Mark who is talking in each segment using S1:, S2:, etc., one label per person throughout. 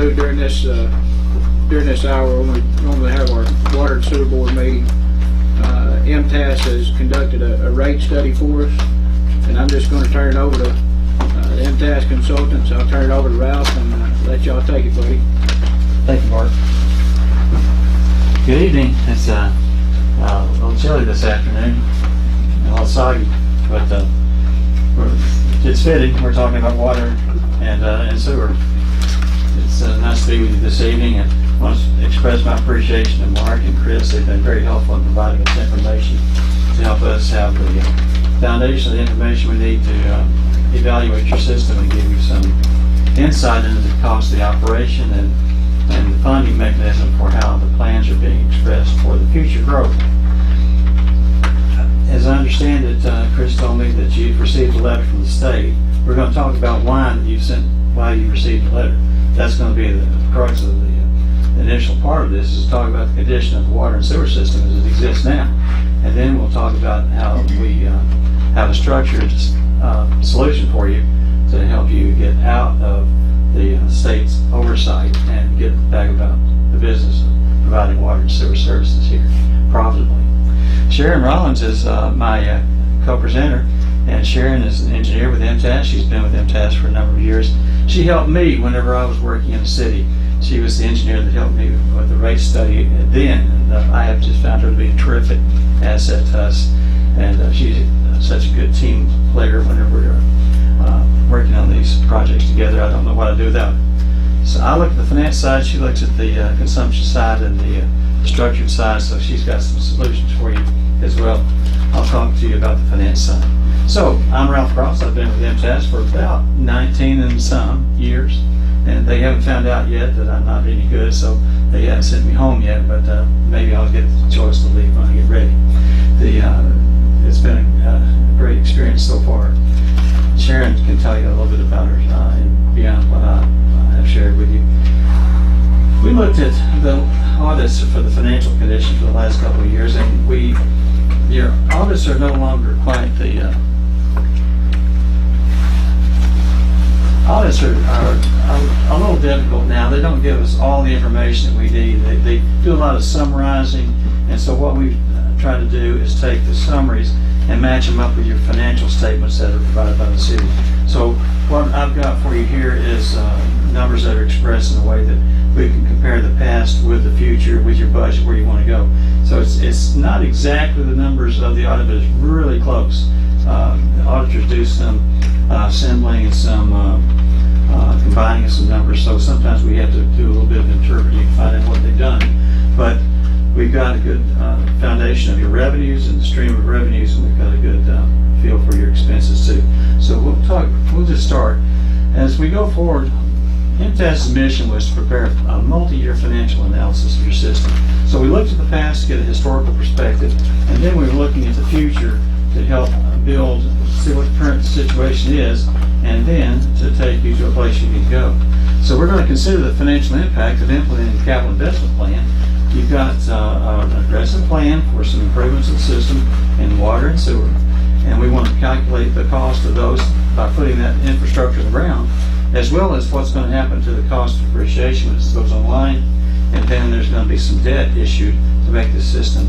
S1: do during this hour when we normally have our water and sewer board meeting. MTAS has conducted a rate study for us, and I'm just going to turn it over to the MTAS consultants. I'll turn it over to Ralph and let y'all take it, buddy.
S2: Thank you, Mark. Good evening. It's a little chilly this afternoon, and a little soggy, but it's fitting. We're talking about water and sewer. It's nice to be with you this evening, and I want to express my appreciation to Mark and Chris. They've been very helpful in providing us information to help us have the foundation of the information we need to evaluate your system and give you some insight into the cost of the operation and the funding mechanism for how the plans are being expressed for the future growth. As I understand it, Chris told me that you've received a letter from the state. We're going to talk about why you received the letter. That's going to be the crux of the initial part of this, is to talk about the condition of the water and sewer system as it exists now. And then we'll talk about how we have a structured solution for you to help you get out of the state's oversight and get back about the business of providing water and sewer services here profitably. Sharon Rollins is my co-presenter, and Sharon is an engineer with MTAS. She's been with MTAS for a number of years. She helped me whenever I was working in the city. She was the engineer that helped me with the rate study then, and I have just found her to be a terrific asset to us, and she's such a good team player whenever we're working on these projects together. I don't know what I'd do without her. So I look at the finance side, she looks at the consumption side and the structured side, so she's got some solutions for you as well. I'll talk to you about the finance side. So, I'm Ralph Cross. I've been with MTAS for about 19 and some years, and they haven't found out yet that I'm not any good, so they haven't sent me home yet, but maybe I'll get the choice to leave when I get ready. It's been a great experience so far. Sharon can tell you a little bit about her and beyond what I have shared with you. We looked at the audits for the financial condition for the last couple of years, and your audits are no longer quite the audits are a little difficult now. They don't give us all the information that we need. They do a lot of summarizing, and so what we've tried to do is take the summaries and match them up with your financial statements that are provided by the city. So what I've got for you here is numbers that are expressed in a way that we can compare the past with the future, with your budget, where you want to go. So it's not exactly the numbers of the audit, but it's really close. The auditors do some assembling and some combining of some numbers, so sometimes we have to do a little bit of interpreting to find out what they've done. But we've got a good foundation of your revenues and the stream of revenues, and we've got a good feel for your expenses too. So we'll just start. As we go forward, MTAS's mission was to prepare a multi-year financial analysis of your system. So we looked at the past to get a historical perspective, and then we were looking at the future to help see what the current situation is, and then to take you to a place you need to go. So we're going to consider the financial impact of implementing the capital investment plan. You've got an aggressive plan for some improvements in the system in water and sewer, and we want to calculate the cost of those by putting that infrastructure in the ground, as well as what's going to happen to the cost of depreciation when this goes online, and then there's going to be some debt issued to make the system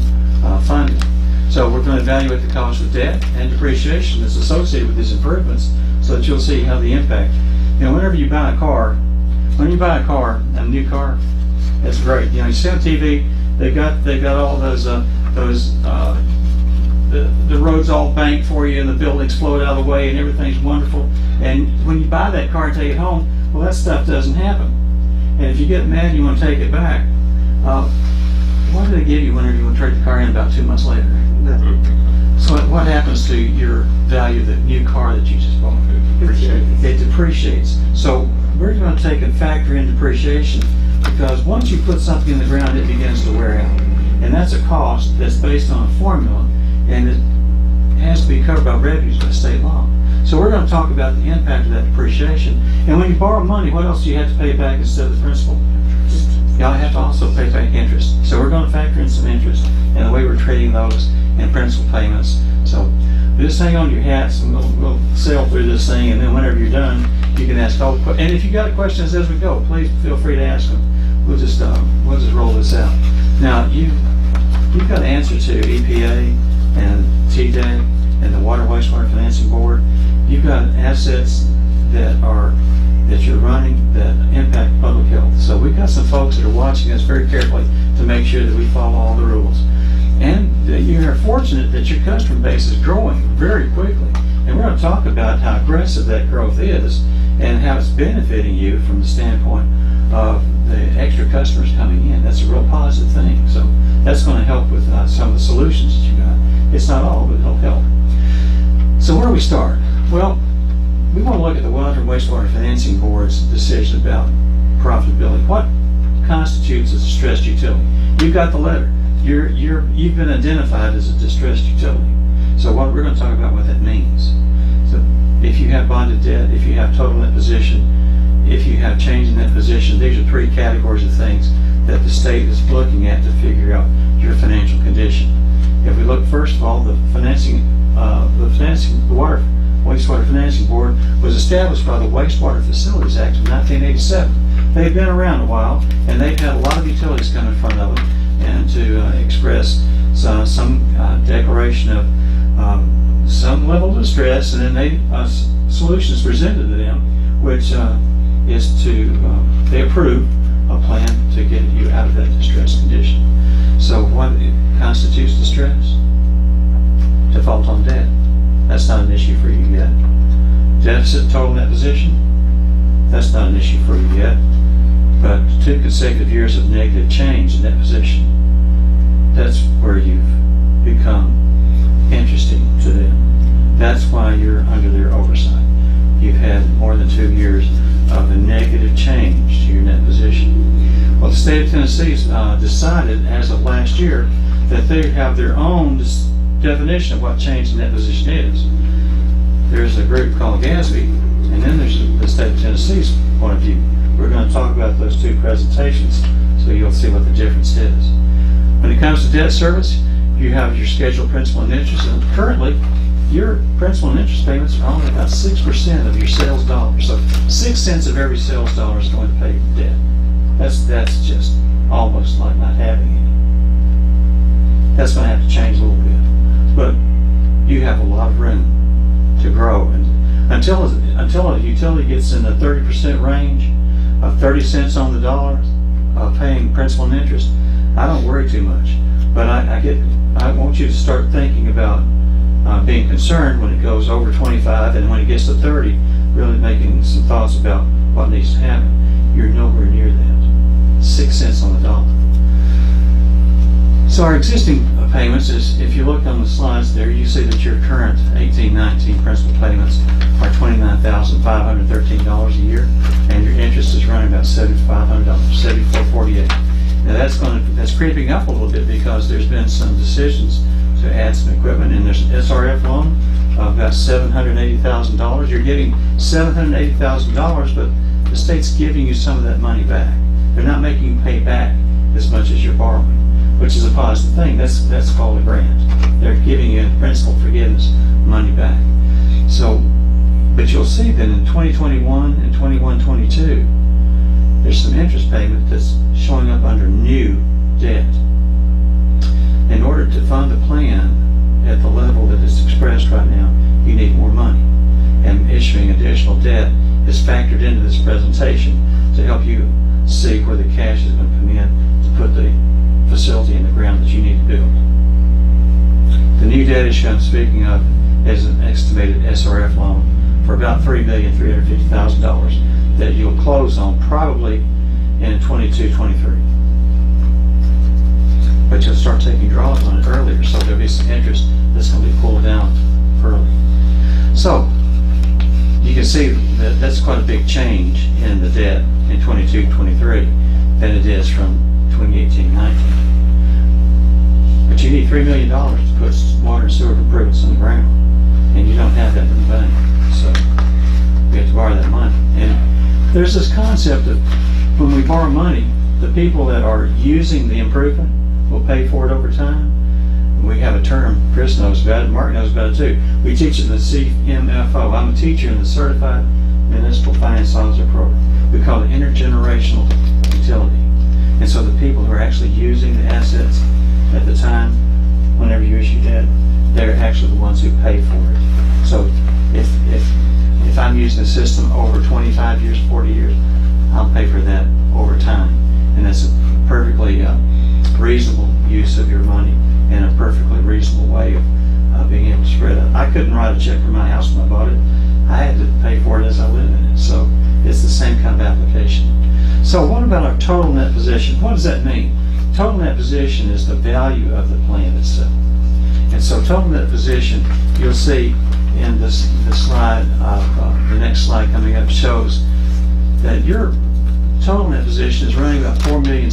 S2: funded. So we're going to evaluate the cost of debt and depreciation that's associated with these improvements, so that you'll see how the impact. Whenever you buy a car, a new car, that's great. You see on TV, they got all those the roads all banked for you, and the buildings float out of the way, and everything's wonderful. And when you buy that car and take it home, well, that stuff doesn't happen. And if you get mad and you want to take it back, what do they give you whenever you want to trade the car in about 2 months later? So what happens to your value of the new car that you just bought? It depreciates. So we're going to take and factor in depreciation, because once you put something in the ground, it begins to wear out. And that's a cost that's based on a formula, and it has to be covered by revenues by state law. So we're going to talk about the impact of that depreciation. And when you borrow money, what else do you have to pay back instead of the principal? You have to also pay back interest. So we're going to factor in some interest and the way we're trading those and principal payments. So just hang on to your hats, and we'll sail through this thing, and then whenever you're done, you can ask all the questions. And if you got questions as we go, please feel free to ask them. We'll just roll this out. Now, you've got an answer to EPA and TDEC and the Water Wastewater Financing Board. You've got assets that you're running that impact public health. So we've got some folks that are watching us very carefully to make sure that we follow all the rules. And you're fortunate that your customer base is growing very quickly. And we're going to talk about how aggressive that growth is and how it's benefiting you from the standpoint of the extra customers coming in. That's a real positive thing. So that's going to help with some of the solutions that you got. It's not all, but it'll help. So where do we start? Well, we want to look at the Water and Wastewater Financing Board's decision about profitability. What constitutes a distressed utility? You've got the letter. You've been identified as a distressed utility. So we're going to talk about what that means. So if you have bonded debt, if you have total net position, if you have change in net position, these are three categories of things that the state is looking at to figure out your financial condition. If we look first of all, the Water Wastewater Financing Board was established by the Wastewater Facilities Act of 1987. They've been around a while, and they've had a lot of utilities come in front of them and to express some declaration of some level of distress, and then solutions presented to them, which is they approve a plan to get you out of that distress condition. So what constitutes distress? Default on debt. That's not an issue for you yet. Deficit total net position? That's not an issue for you yet. But 2 consecutive years of negative change in that position, that's where you've become interesting to them. That's why you're under their oversight. You've had more than 2 years of a negative change to your net position. Well, the state of Tennessee decided as of last year that they have their own definition of what change in net position is. There's a group called GASB, and then there's the state of Tennessee's point of view. We're going to talk about those two presentations so you'll see what the difference is. When it comes to debt service, you have your scheduled principal and interest, and currently your principal and interest payments are only about 6% of your sales dollars. So 6 cents of every sales dollar is going to pay debt. That's just almost like not having any. That's going to have to change a little bit. But you have a lot of room to grow. And until a utility gets in the 30% range of 30 cents on the dollar of paying principal and interest, I don't worry too much. But I want you to start thinking about being concerned when it goes over 25, and when it gets to 30, really making some thoughts about what needs to happen. You're nowhere near that. 6 cents on the dollar. So our existing payments is, if you look on the slides there, you see that your current 18-19 principal payments are $29,513 a year, and your interest is running about $7,500, $7,448. Now that's creeping up a little bit because there's been some decisions to add some equipment, and there's an SRF loan of about $780,000. You're getting $780,000, but the state's giving you some of that money back. They're not making you pay back as much as you're borrowing, which is a positive thing. That's called a grant. They're giving you principal forgiveness money back. So, but you'll see that in 2021 and 21-22, there's some interest payment that's showing up under new debt. In order to fund the plan at the level that is expressed right now, you need more money. And issuing additional debt is factored into this presentation to help you see where the cash is going to come in to put the facility in the ground that you need to build. The new debt issue I'm speaking of is an estimated SRF loan for about $3,350,000 that you'll close on probably in 22-23. But you'll start taking draws on it earlier, so there'll be some interest that's going to be pulled down early. So you can see that that's quite a big change in the debt in 22-23 than it is from 2018-19. But you need $3 million to put water and sewer improvements on the ground, and you don't have that in the bank. So we have to borrow that money. And there's this concept of when we borrow money, the people that are using the improvement will pay for it over time. And we have a term, Chris knows about it, Mark knows about it too. We teach it in the CMFO. I'm a teacher in the Certified municipal finance officer program. We call it intergenerational utility. And so the people who are actually using the assets at the time, whenever you issue debt, they're actually the ones who pay for it. So if I'm using the system over 25 years, 40 years, I'll pay for that over time. And that's a perfectly reasonable use of your money and a perfectly reasonable way of being able to spread it. I couldn't write a check for my house when I bought it. I had to pay for it as I live in it. So it's the same kind of application. So what about our total net position? What does that mean? Total net position is the value of the plan itself. And so total net position, you'll see in this slide, the next slide coming up shows that your total net position is running about $4.6 million.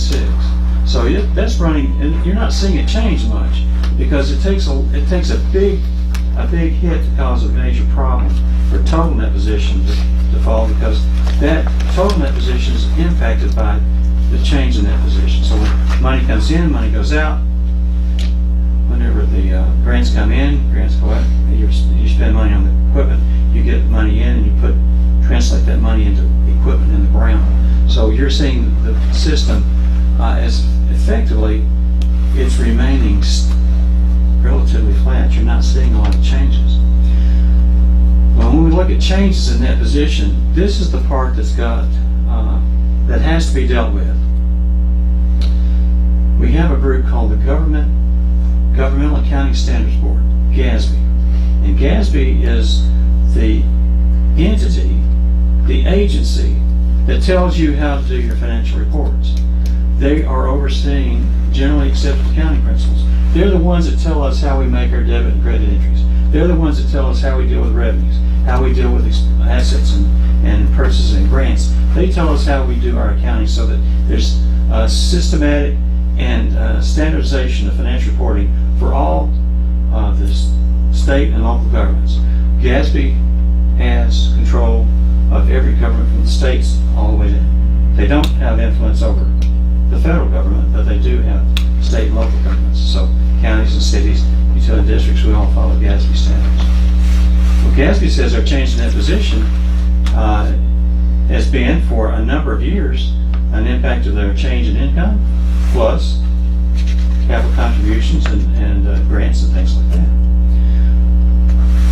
S2: So that's running, and you're not seeing it change much because it takes a big hit to cause a major problem for total net position to fall, because that total net position is impacted by the change in net position. So when money comes in, money goes out. Whenever the grants come in, grants go out. You spend money on the equipment, you get money in, and you translate that money into equipment in the ground. So you're seeing the system as effectively it's remaining relatively flat. You're not seeing a lot of changes. Well, when we look at changes in net position, this is the part that's that has to be dealt with. We have a group called the Governmental Accounting Standards Board, GASB. And GASB is the entity, the agency that tells you how to do your financial reports. They are overseeing generally accepted accounting principles. They're the ones that tell us how we make our debit and credit entries. They're the ones that tell us how we deal with revenues, how we deal with assets and purchases and grants. They tell us how we do our accounting so that there's systematic and standardization of financial reporting for all the state and local governments. GASB has control of every government from the states all the way down. They don't have influence over the federal government, but they do have state and local governments. So counties and cities, utility districts, we all follow GASB standards. Well, GASB says our change in net position has been, for a number of years, an impact of their change in income, plus capital contributions and grants and things like that.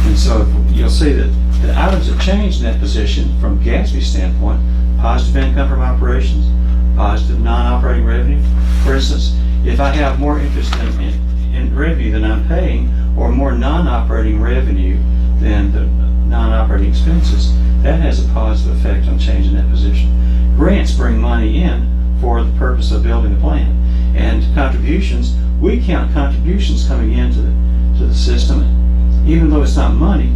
S2: And so you'll see that the items that change net position from GASB's standpoint: positive income from operations, positive non-operating revenue. For instance, if I have more interest in revenue than I'm paying, or more non-operating revenue than the non-operating expenses, that has a positive effect on changing that position. Grants bring money in for the purpose of building a plan. And contributions, we count contributions coming into the system. Even though it's not money,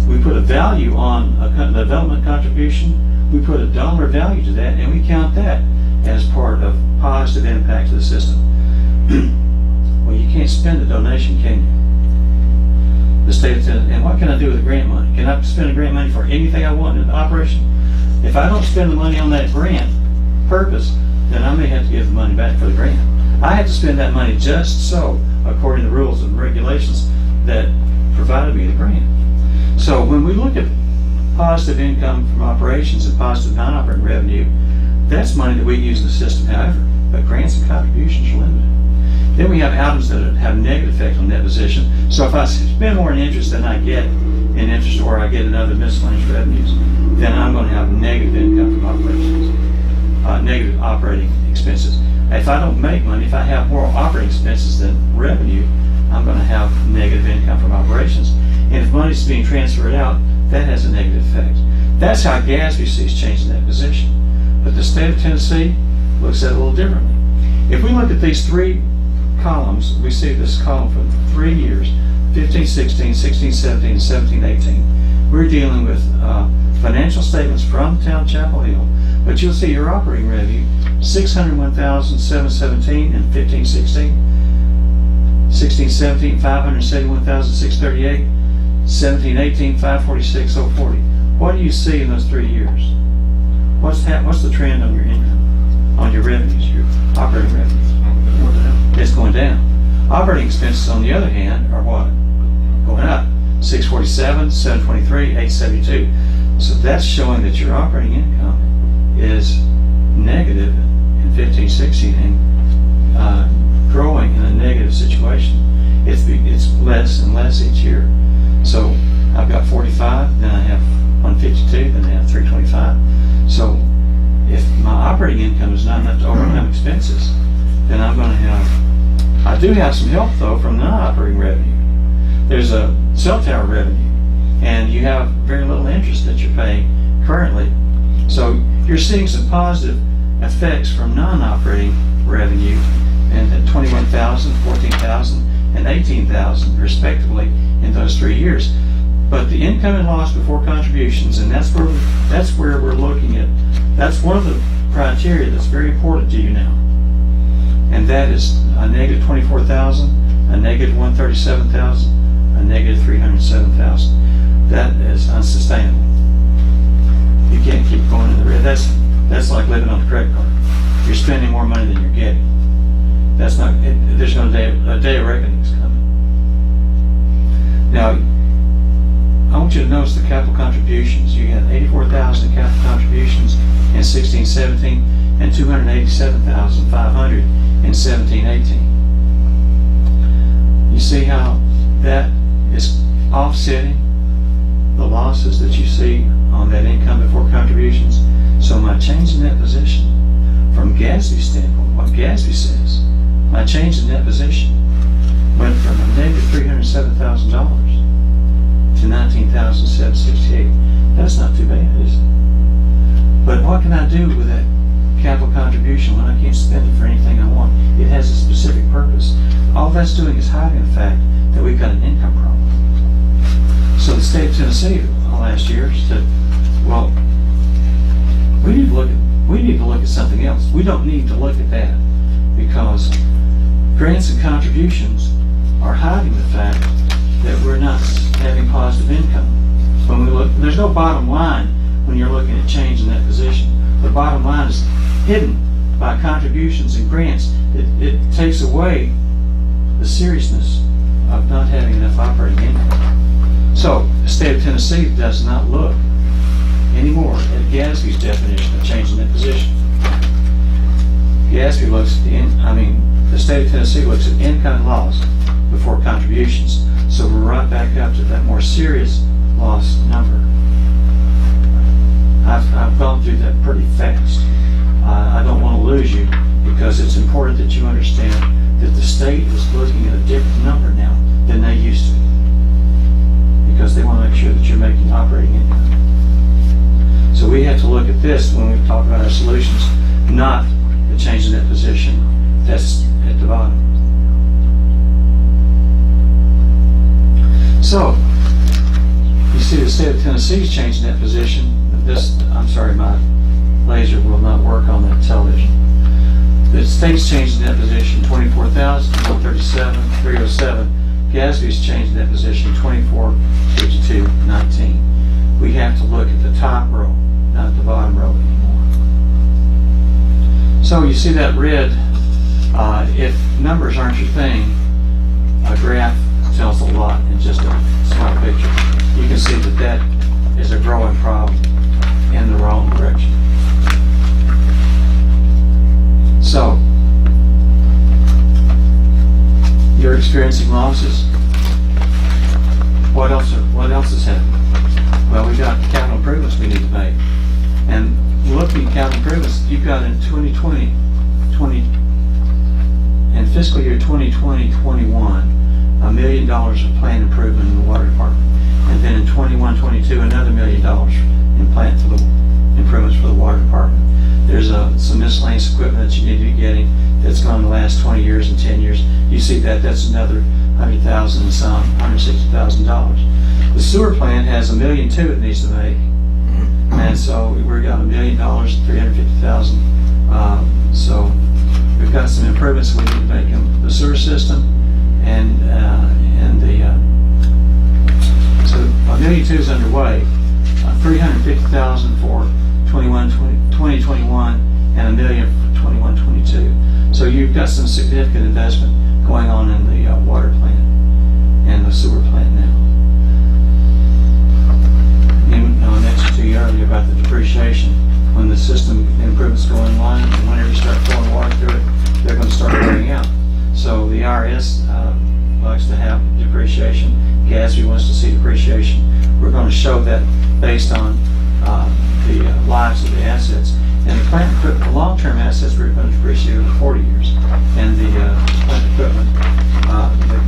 S2: we put a value on a development contribution, we put a dollar value to that, and we count that as part of positive impact to the system. Well, you can't spend a donation, can you? The state of Tennessee, and what can I do with the grant money? Can I spend the grant money for anything I want in the operation? If I don't spend the money on that grant purpose, then I may have to give the money back for the grant. I have to spend that money just so, according to the rules and regulations that provided me the grant. So when we look at positive income from operations and positive non-operating revenue, that's money that we use in the system, however, but grants and contributions are limited. Then we have items that have negative effect on net position. So if I spend more in interest than I get in interest, or I get in other miscellaneous revenues, then I'm going to have negative income from operations, negative operating expenses. If I don't make money, if I have more operating expenses than revenue, I'm going to have negative income from operations. And if money's being transferred out, that has a negative effect. That's how GASB sees changing that position. But the state of Tennessee looks at it a little differently. If we look at these three columns, we see this column for 3 years, 15-16, 16-17, and 17-18. We're dealing with financial statements from the town of Chapel Hill, but you'll see your operating revenue, $601,717 in 15-16, 16-17, $571,638, 17-18, $546,040. What do you see in those 3 years? What's the trend on your income, on your revenues, your operating revenues? It's going down. Operating expenses, on the other hand, are what? Going up. 647, 723, 872. So that's showing that your operating income is negative in 15, 16 and growing in a negative situation. It's less and less each year. So I've got 45, then I have 152, then I have 325. So if my operating income is not enough to overcome expenses, then I'm going to have, I do have some help though from non-operating revenue. There's a cell tower revenue, and you have very little interest that you're paying currently. So you're seeing some positive effects from non-operating revenue, and at 21,000, 14,000, and 18,000 respectively in those 3 years. But the income and loss before contributions, and that's where we're looking at. That's one of the criteria that's very important to you now, and that is a negative 24,000, a negative 137,000, a negative 307,000. That is unsustainable. You can't keep going in the red. That's like living on a credit card. You're spending more money than you're getting. That's not. There's no day. A day of reckoning is coming. Now, I want you to notice the capital contributions. You had 84,000 in capital contributions in 16-17 and 287,500 in 17-18. You see how that is offsetting the losses that you see on that income before contributions. So my change in net position, from Gatsby's standpoint, what Gatsby says, my change in net position went from a negative $307,000 to $19,768. That's not too bad, is it? But what can I do with that capital contribution when I can't spend it for anything I want? It has a specific purpose. All that's doing is hiding the fact that we've got an income problem. So the state of Tennessee last year said, well, we need to look at something else. We don't need to look at that because grants and contributions are hiding the fact that we're not having positive income. When we look, there's no bottom line when you're looking at change in that position. The bottom line is hidden by contributions and grants. It takes away the seriousness of not having enough operating income. So the state of Tennessee does not look anymore at Gatsby's definition of change in that position. Gatsby looks at the state of Tennessee looks at income and loss before contributions. So we're right back up to that more serious loss number. I've gone through that pretty fast. I don't want to lose you because it's important that you understand that the state is looking at a different number now than they used to, because they want to make sure that you're making operating income. So we have to look at this when we talk about our solutions, not the change in that position that's at the bottom. So, you see the state of Tennessee's changing that position. I'm sorry, my laser will not work on that television. The state's changing that position, 24,000, 137, 307. Gatsby's changing that position, 24, 52, 19. We have to look at the top row, not the bottom row anymore. So you see that red, if numbers aren't your thing, a graph tells a lot in just a small picture. You can see that that is a growing problem in the wrong direction. So, you're experiencing losses. What else is happening? Well, we've got capital improvements we need to make. And looking at capital improvements, you've got in 2020, in fiscal year 2020-21, $1 million of planned improvement in the water department. And then in 21-22, another $1 million in planned for the improvements for the water department. There's some miscellaneous equipment that you need to be getting that's going to last 20 years and 10 years. You see that's another $100,000 and some, $160,000. The sewer plant has $1.2 million it needs to make. And so we've got $1 million, $350,000. So we've got some improvements we need to make in the sewer system, and so $1.2 million is underway. $350,000 for 2021, and $1 million for 21-22. So you've got some significant investment going on in the water plant and the sewer plant now. to you earlier about the depreciation. When the system improvements go in line, and whenever you start pouring water through it, they're going to start wearing out. So the IRS likes to have depreciation. GASB wants to see depreciation. We're going to show that based on the lives of the assets. And the plant equipment, the long-term assets, we're going to depreciate over 40 years. And the plant equipment,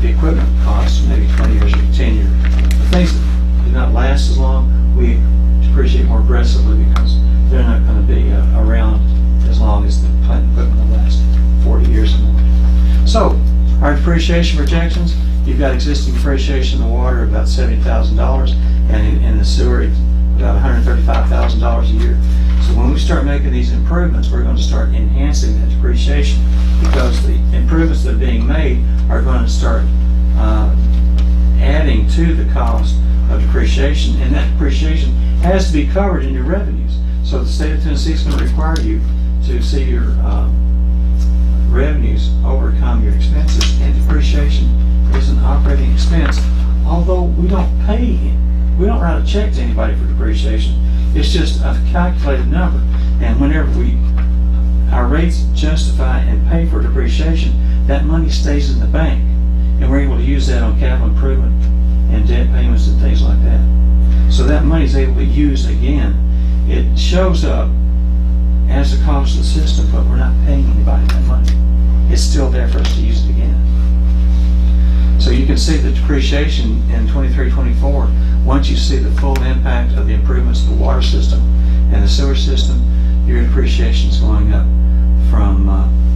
S2: the equipment costs maybe 20 years or 10 years. The things that do not last as long, we depreciate more aggressively because they're not going to be around as long as the plant equipment will last 40 years or more. So, our depreciation projections, you've got existing depreciation in the water about $70,000, and in the sewer, it's about $135,000 a year. So when we start making these improvements, we're going to start enhancing that depreciation because the improvements that are being made are going to start adding to the cost of depreciation, and that depreciation has to be covered in your revenues. So the state of Tennessee is going to require you to see your revenues overcome your expenses, and depreciation is an operating expense. Although we don't write a check to anybody for depreciation. It's just a calculated number. And whenever our rates justify and pay for depreciation, that money stays in the bank, and we're able to use that on capital improvement and debt payments and things like that. So that money is able to be used again. It shows up as a cost of the system, but we're not paying anybody that money. It's still there for us to use it again. So you can see the depreciation in 23-24. Once you see the full impact of the improvements to the water system and the sewer system, your depreciation is going up from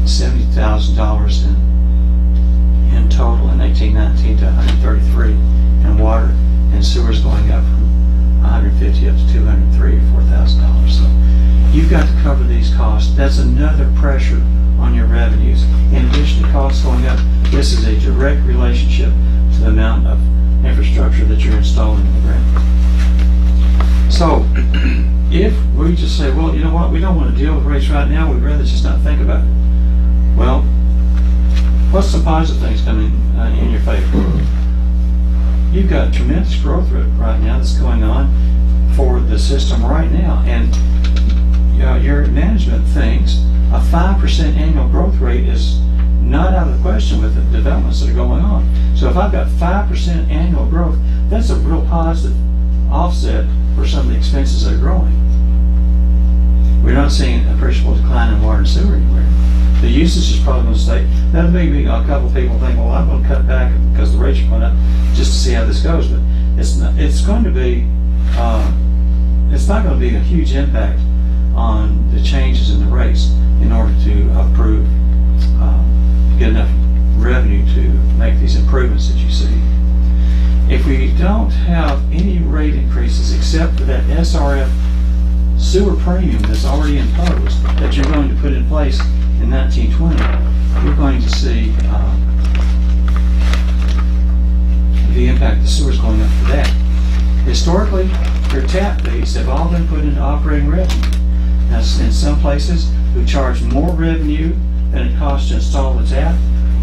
S2: $70,000 in total in 18-19 to $133 in water, and sewer is going up from $150 up to $203 or $4,000. So you've got to cover these costs. That's another pressure on your revenues. In addition to costs going up, this is a direct relationship to the amount of infrastructure that you're installing in the ground. So if we just say, well, you know what, we don't want to deal with rates right now, we'd rather just not think about it. Well, what's some positive things coming in your favor? You've got tremendous growth rate right now that's going on for the system right now, and your management thinks a 5% annual growth rate is not out of the question with the developments that are going on. So if I've got 5% annual growth, that's a real positive offset for some of the expenses that are growing. We're not seeing an appreciable decline in water and sewer anywhere. The usage is probably going to stay. That may be a couple of people think, well, I'm going to cut back because the rates are going up just to see how this goes. But it's not. It's going to be. It's not going to be a huge impact on the changes in the rates in order to approve, get enough revenue to make these improvements that you see. If we don't have any rate increases except for that SRF sewer premium that's already imposed that you're going to put in place in 1920, you're going to see the impact of the sewers going up for that. Historically, your tap fees have all been put into operating revenue. Now, in some places who charge more revenue than it costs to install the tap,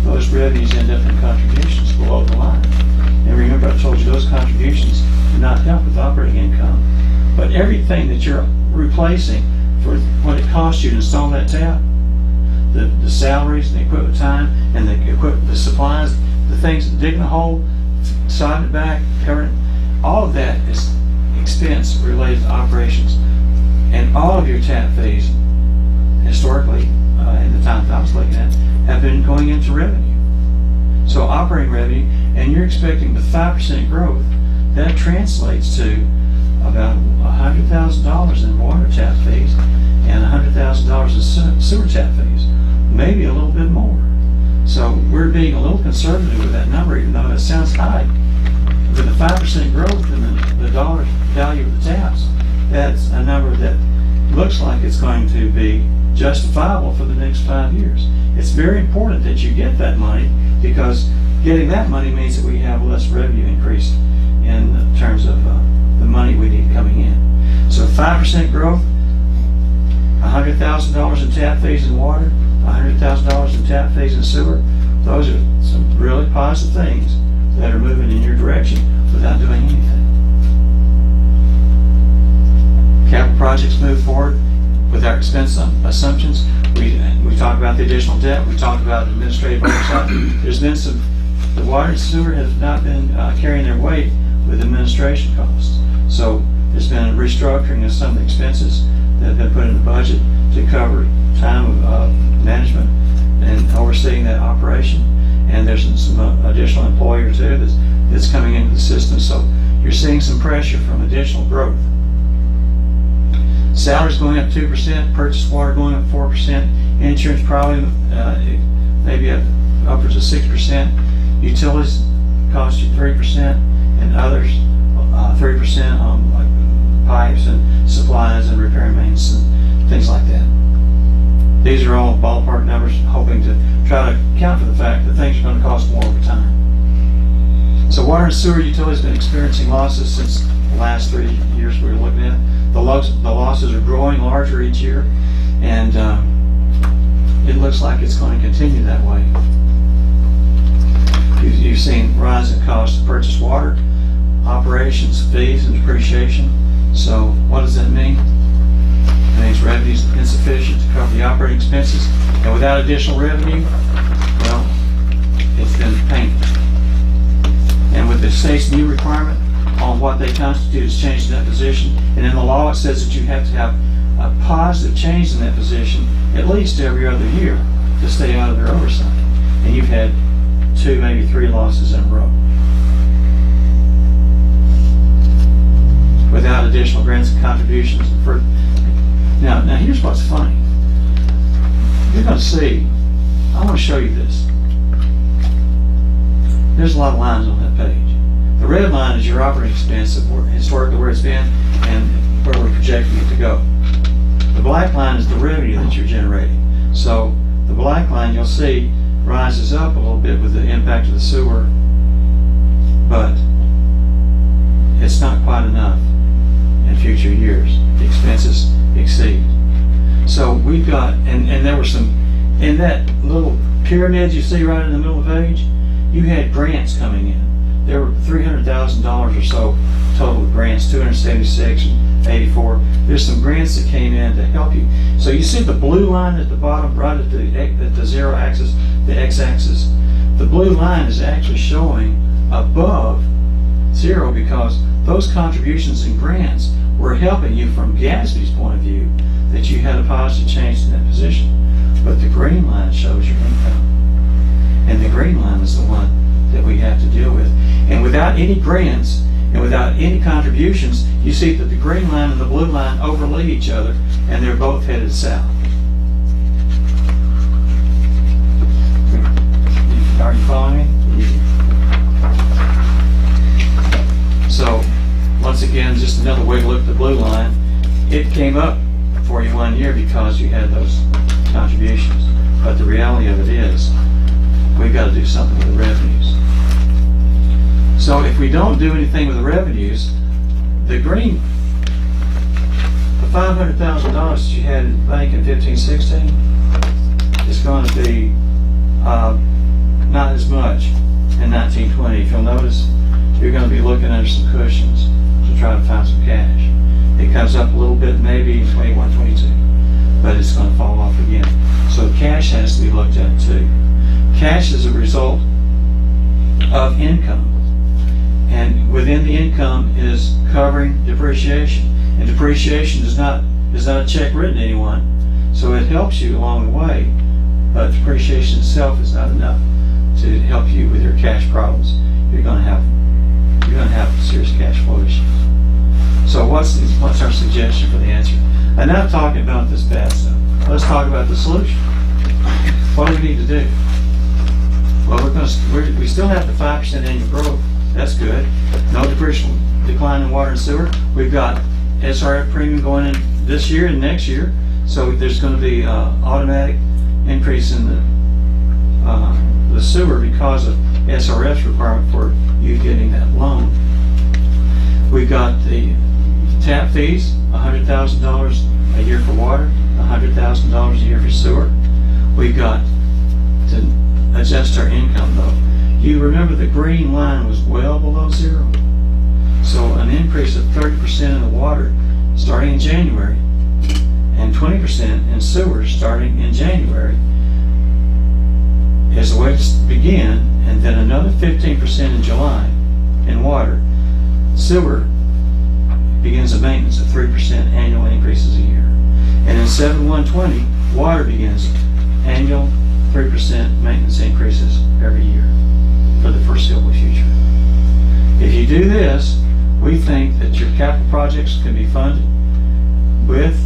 S2: those revenues end up in contributions below the line. And remember, I told you those contributions do not help with operating income. But everything that you're replacing for what it costs you to install that tap, the salaries, the equipment time, and the supplies, the things, digging a hole, siding it back, covering it, all of that is expense related to operations. And all of your tap fees, historically, in the time that I was looking at, have been going into revenue. So operating revenue, and you're expecting the 5% growth, that translates to about $100,000 in water tap fees and $100,000 in sewer tap fees, maybe a little bit more. So we're being a little conservative with that number, even though it sounds high. With the 5% growth in the dollar value of the taps, that's a number that looks like it's going to be justifiable for the next 5 years. It's very important that you get that money, because getting that money means that we have less revenue increase in terms of the money we need coming in. So 5% growth, $100,000 in tap fees in water, $100,000 in tap fees in sewer. Those are some really positive things that are moving in your direction without doing anything. Capital projects move forward with our expense assumptions. We talked about the additional debt. We talked about administrative oversight. There's been the water and sewer have not been carrying their weight with administration costs. So there's been a restructuring of some of the expenses that have been put in the budget to cover time of management and overseeing that operation. And there's some additional employer too that's coming into the system. So you're seeing some pressure from additional growth. Salaries going up 2%, purchased water going up 4%, insurance probably maybe upwards of 6%, utilities cost you 3%, and others 3% on like pipes and supplies and repair and maintenance and things like that. These are all ballpark numbers, hoping to try to account for the fact that things are going to cost more over time. So water and sewer utilities have been experiencing losses since the last 3 years we were looking at. The losses are growing larger each year, and it looks like it's going to continue that way. You've seen rise in costs to purchase water, operations, fees, and depreciation. So what does that mean? It means revenue is insufficient to cover the operating expenses, and without additional revenue, well, it's been painful. And with the state's new requirement on what they constitute as changing that position, and in the law it says that you have to have a positive change in that position at least every other year to stay out of their oversight. And you've had 2, maybe 3 losses in a row. Without additional grants and contributions. Now here's what's funny. You're going to see, I want to show you this. There's a lot of lines on that page. The red line is your operating expense of historically where it's been and where we're projecting it to go. The black line is the revenue that you're generating. So the black line, you'll see, rises up a little bit with the impact of the sewer, but it's not quite enough in future years. The expenses exceed. So we've got, and there were some, in that little pyramid you see right in the middle of the page, you had grants coming in. There were $300,000 or so total grants, 276 and 84. There's some grants that came in to help you. So you see the blue line at the bottom, right at the zero axis, the x-axis. The blue line is actually showing above zero because those contributions and grants were helping you from Gatsby's point of view that you had a positive change in that position. But the green line shows your income. And the green line is the one that we have to deal with. And without any grants and without any contributions, you see that the green line and the blue line overlay each other, and they're both headed south. Are you following me? So, once again, just another way to look at the blue line. It came up for you one year because you had those contributions. But the reality of it is, we've got to do something with the revenues. So if we don't do anything with the revenues, the green, the $500,000 that you had in the bank in 15-16 is going to be not as much in 19-20. If you'll notice, you're going to be looking under some cushions to try to find some cash. It comes up a little bit maybe in 21-22, but it's going to fall off again. So cash has to be looked at too. Cash is a result of income, and within the income is covering depreciation, and depreciation is not a check written to anyone, so it helps you along the way, but depreciation itself is not enough to help you with your cash problems. You're going to have serious cash flow issues. So what's our suggestion for the answer? I'm not talking about this bad stuff. Let's talk about the solution. What do we need to do? Well, we still have the 5% annual growth. That's good. No depreciable decline in water and sewer. We've got SRF premium going in this year and next year, so there's going to be automatic increase in the sewer because of SRF's requirement for you getting that loan. We've got the tap fees, $100,000 a year for water, $100,000 a year for sewer. We've got to adjust our income though. You remember the green line was well below zero. So an increase of 30% in the water starting in January, and 20% in sewer starting in January is the way to begin, and then another 15% in July in water. Sewer begins a maintenance of 3% annual increases a year. And in 7120, water begins annual 3% maintenance increases every year for the foreseeable future. If you do this, we think that your capital projects can be funded with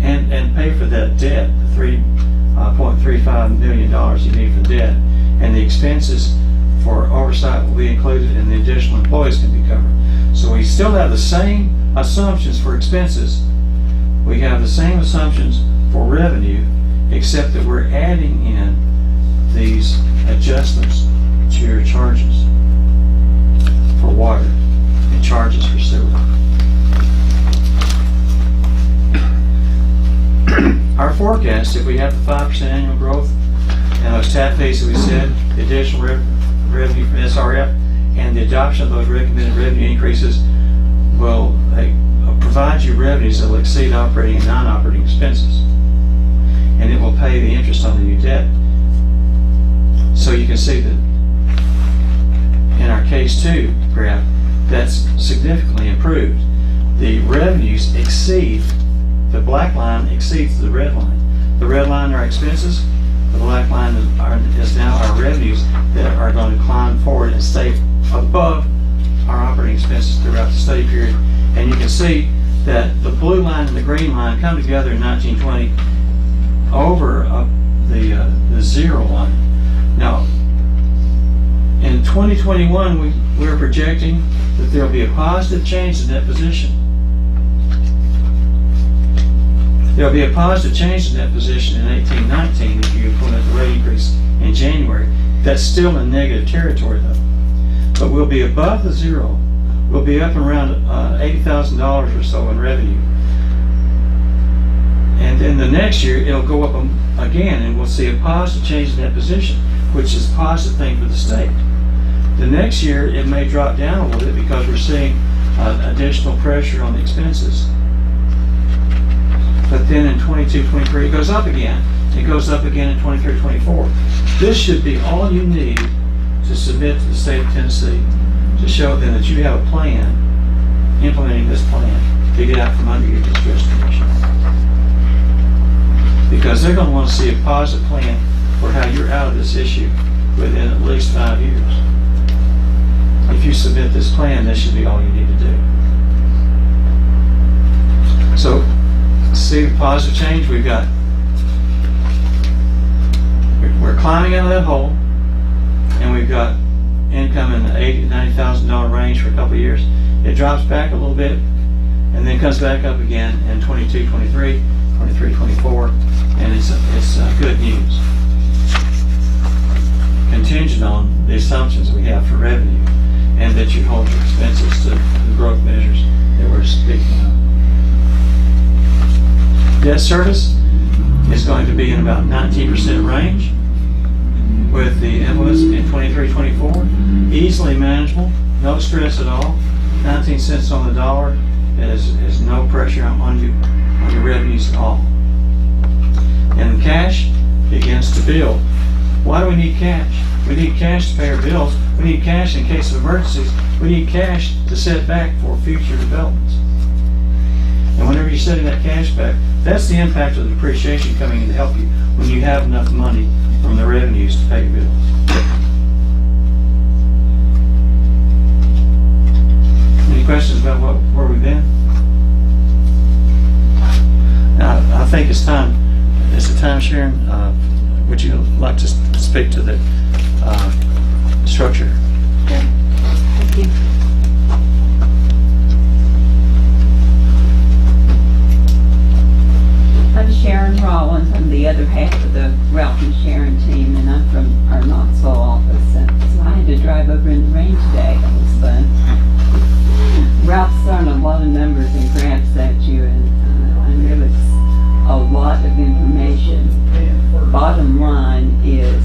S2: and pay for that debt, the $3.35 million you need for debt, and the expenses for oversight will be included and the additional employees can be covered. So we still have the same assumptions for expenses. We have the same assumptions for revenue, except that we're adding in these adjustments to your charges for water and charges for sewer. Our forecast, if we have the 5% annual growth and those tap fees that we said, the additional revenue from SRF, and the adoption of those recommended revenue increases will provide you revenues that will exceed operating and non-operating expenses. And it will pay the interest on the new debt. So you can see that in our case 2 graph, that's significantly improved. The revenues exceed, the black line exceeds the red line. The red line are expenses, the black line is now our revenues that are going to climb forward and stay above our operating expenses throughout the study period. And you can see that the blue line and the green line come together in 1920 over the zero line. Now, in 2021, we're projecting that there'll be a positive change in that position. There'll be a positive change in that position in 1819 if you implement the rate increase in January. That's still in negative territory though. But we'll be above the zero. We'll be up around $80,000 or so in revenue. And then the next year it'll go up again and we'll see a positive change in that position, which is a positive thing for the state. The next year it may drop down a little bit because we're seeing additional pressure on the expenses. But then in 22, 23 it goes up again. It goes up again in 23, 24. This should be all you need to submit to the state of Tennessee to show them that you have a plan, implementing this plan to get out from under your distress condition. Because they're going to want to see a positive plan for how you're out of this issue within at least 5 years. If you submit this plan, this should be all you need to do. So, see the positive change we've got. We're climbing out of that hole, and we've got income in the $80,000 to $90,000 range for a couple of years. It drops back a little bit, and then comes back up again in 22, 23, 23, 24, and it's good news. Contingent on the assumptions we have for revenue, and that you hold your expenses to the growth measures that we're speaking of. Debt service is going to be in about 19% range with the inputs in 23-24. Easily manageable, no stress at all. 19 cents on the dollar is no pressure on your revenues at all. And cash begins to build. Why do we need cash? We need cash to pay our bills. We need cash in case of emergencies. We need cash to set back for future developments. And whenever you're setting that cash back, that's the impact of the depreciation coming in to help you when you have enough money from the revenues to pay your bills. Any questions about where we've been? Now, I think it's time. Is it time, Sharon? Would you like to speak to the structure?
S3: Sure. Thank you. I'm Sharon Rollins. I'm the other half of the Ralph and Sharon team, and I'm from our Knoxville office. And so I had to drive over in the rain today. That was fun. Ralph's thrown a lot of numbers and graphs at you, and I know it's a lot of information. Bottom line is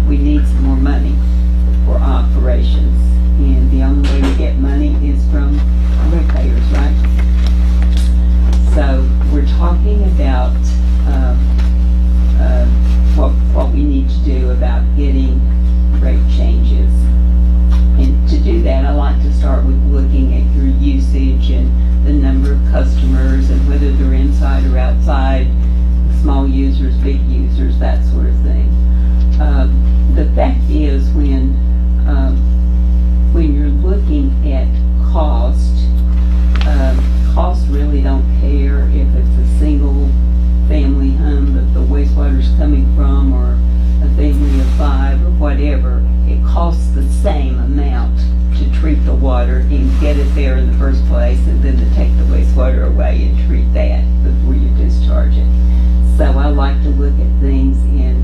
S3: we need some more money for operations, and the only way we get money is from ratepayers, right? talking about what we need to do about getting rate changes. And to do that, I like to start with looking at your usage and the number of customers and whether they're inside or outside, small users, big users, that sort of thing. The fact is when you're looking at cost, costs really don't care if it's a single family home that the wastewater's coming from or a family of 5 or whatever. It costs the same amount to treat the water and get it there in the first place, and then to take the wastewater away and treat that before you discharge it. So I like to look at things in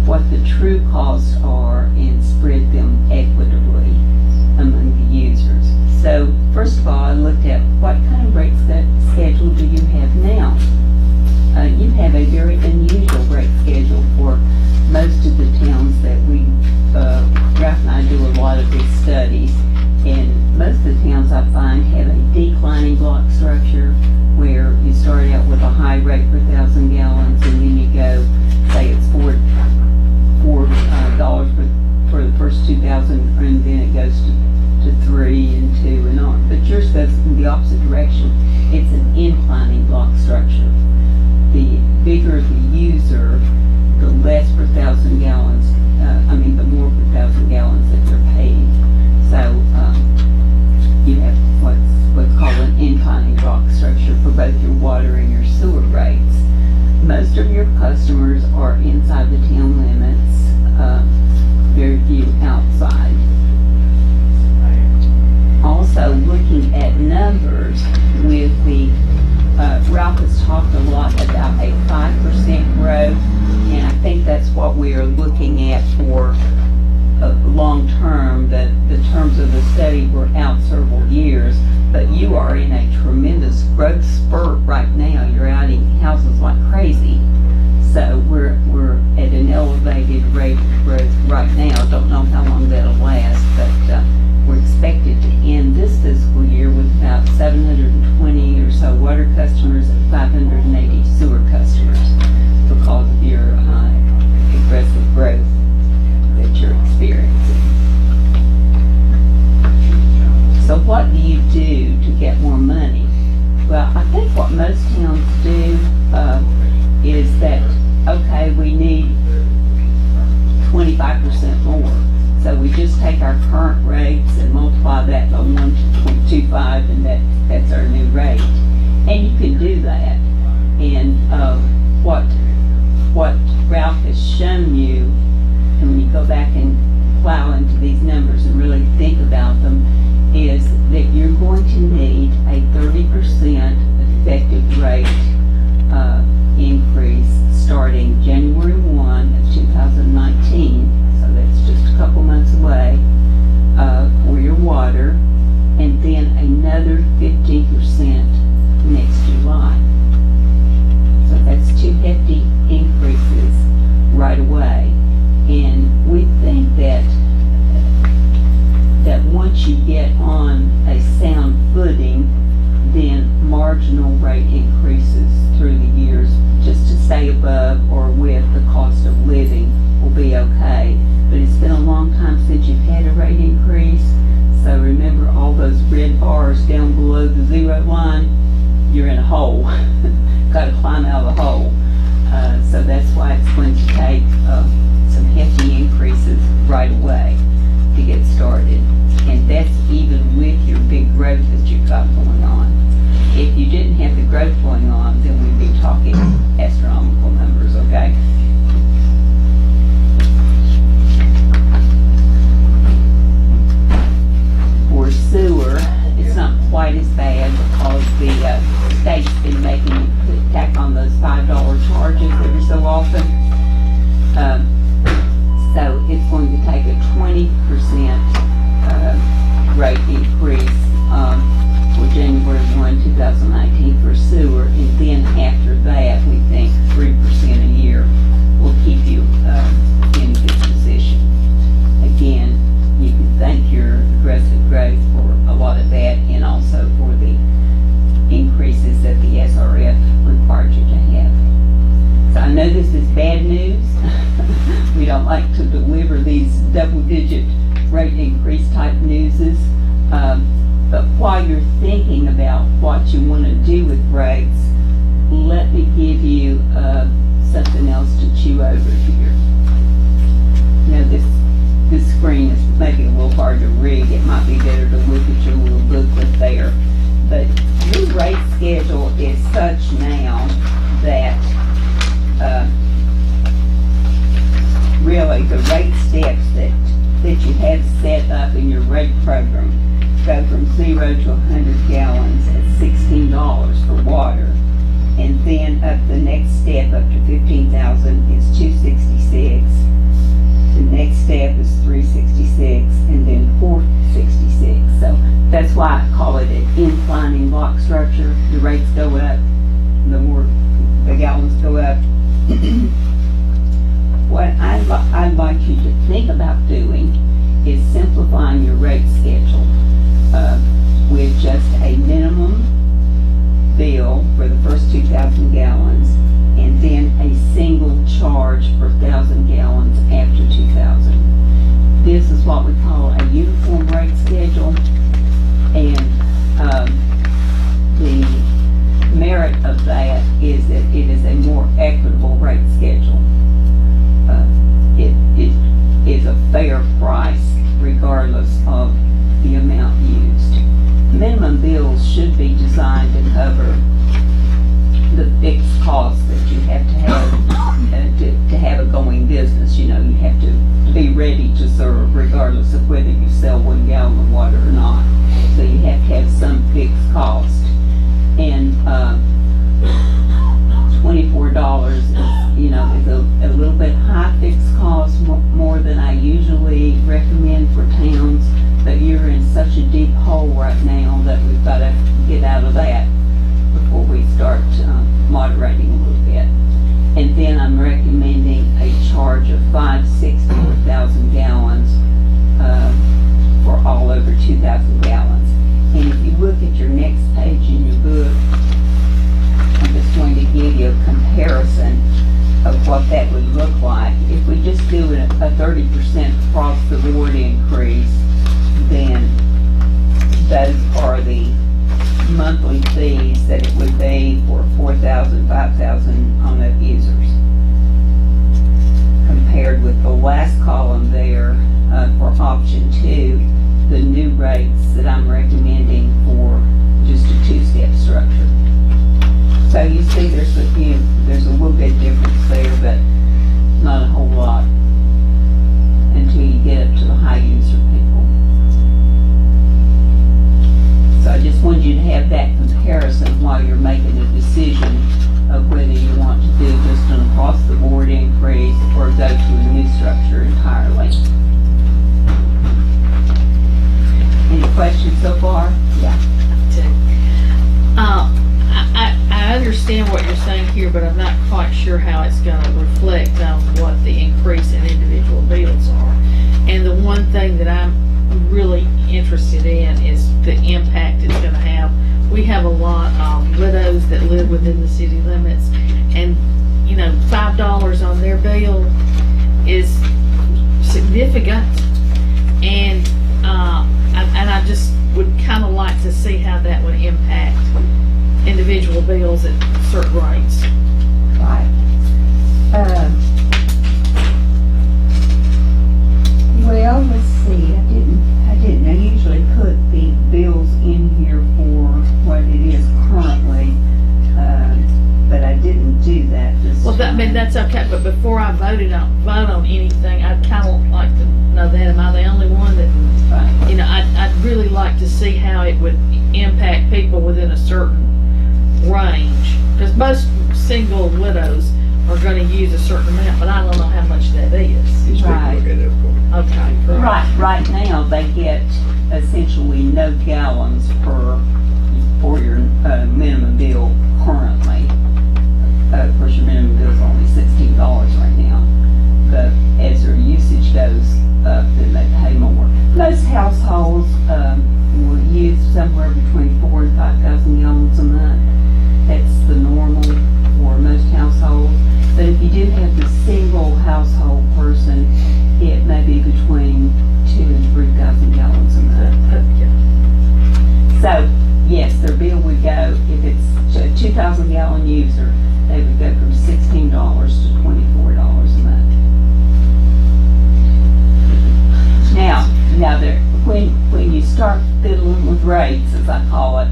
S3: what the true costs are and spread them equitably among the users. So first of all, I looked at what kind of rate schedule do you have now? You have a very unusual rate schedule for most of the towns that Ralph and I do a lot of these studies, and most of the towns I find have a declining block structure where you start out with a high rate per 1,000 gallons and then you go, say it's $4 for the first 2,000 and then it goes to 3 and 2 and on. But yours goes in the opposite direction. It's an inclining block structure. The bigger the user, the less per 1,000 gallons, the more per 1,000 gallons that they're paying. So you have what's called an inclining block structure for both your water and your sewer rates. Most of your customers are inside the town limits, very few outside. Also looking at numbers with the Ralph has talked a lot about a 5% growth, and I think that's what we are looking at for long term. The terms of the study were out several years, but you are in a tremendous growth spurt right now. You're adding houses like crazy. So we're at an elevated rate of growth right now. Don't know how long that'll last, but we're expected to end this fiscal year with about 720 or so water customers and 580 sewer customers because of your aggressive growth that you're experiencing. So what do you do to get more money? Well, I think what most towns do is that, okay, we need 25% more. So we just take our current rates and multiply that by 1.25 and that's our new rate. And you can do that. And what Ralph has shown you, and when you go back and plow into these numbers and really think about them, is that you're going to need a 30% effective rate increase starting January 1 of 2019. So that's just a couple months away for your water, and then another 15% next July. So that's 2 hefty increases right away. And we think that once you get on a sound footing, then marginal rate increases through the years just to stay above or with the cost of living will be okay. But it's been a long time since you've had a rate increase, so remember all those red bars down below the zero line, you're in a hole. Got to climb out of the hole. So that's why it's going to take some hefty increases right away to get started. And that's even with your big growth that you've got going on. If you didn't have the growth going on, then we'd be talking astronomical numbers, okay? For sewer, it's not quite as bad because the state's been making you tack on those $5 charges every so often. So it's going to take a 20% rate increase for January 1, 2019 for sewer, and then after that, we think 3% a year will keep you in a good position. Again, you can thank your aggressive growth for a lot of that, and also for the increases that the SRF required you bad news. We don't like to deliver these double-digit rate increase type newses. But while you're thinking about what you want to do with rates, let me give you something else to chew over here. Now this screen is maybe a little hard to read. It might be better to look at your little booklet there. But your rate schedule is such now that really the rate steps that you have set up in your rate program go from 0 to 100 gallons at $16 for water, and then up the next step up to 15,000 is $266. The next step is $366, and then $466. So that's why I call it an inclining block structure. The rates go up, the more the gallons go up. What I'd like you to think about doing is simplifying your rate schedule with just a minimum bill for the first 2,000 gallons, and then a single charge per 1,000 gallons after 2,000. This is what we call a uniform rate schedule, and the merit of that is that it is a more equitable rate schedule. It is a fair price regardless of the amount used. Minimum bills should be designed to cover the fixed costs that you have to have a going business. You know, you have to be ready to serve regardless of whether you sell 1 gallon of water or not. So you have to have some fixed cost. And $24 is a little bit high fixed cost, more than I usually recommend for towns, but you're in such a deep hole right now that we've got to get out of that before we start moderating a little bit. And then I'm recommending a charge of $5.60 per 1,000 gallons for all over 2,000 gallons. And if you look at your next page in your book, I'm just going to give you a comparison of what that would look like. If we just do a 30% across the board increase, then those are the monthly fees that it would be for 4,000, 5,000 on the users. Compared with the last column there for option 2, the new rates that I'm recommending for just a 2-step structure. So you see there's a little bit difference there, but not a whole lot until you get up to the high user people. So I just wanted you to have that comparison while you're making a decision of whether you want to do just an across the board increase or go to a new structure entirely. Any questions so far? Yeah.
S4: I understand what you're saying here, but I'm not quite sure how it's going to reflect on what the increase in individual bills are. And the one thing that I'm really interested in is the impact it's going to have. We have a lot of widows that live within the city limits, and $5 on their bill is significant, and I just would kind of like to see how that would impact individual bills at certain rates.
S3: Right. Well, let's see. I usually put the bills in here for what it is currently, but I didn't do that this
S4: Well,
S3: time.
S4: that's okay. But before I vote on anything, I'd kind of like to know that. Am I the only one that?
S3: Right.
S4: I'd really like to see how it would impact people within a certain range, because most single widows are going to use a certain amount, but I don't know how much that is.
S3: Right.
S4: Okay. Correct.
S3: Right now they get essentially no gallons for your minimum bill currently. Of course, your minimum bill is only $16 right now, but as their usage goes up, then they pay more. Most households will use somewhere between 4,000 and 5,000 gallons a month. That's the normal for most households. But if you do have the between 2,000 and 3,000 gallons a month. So, yes, their bill would go, if it's a 2,000 gallon user, they would go from $16 to $24 a month. Now when you start fiddling with rates, as I call it,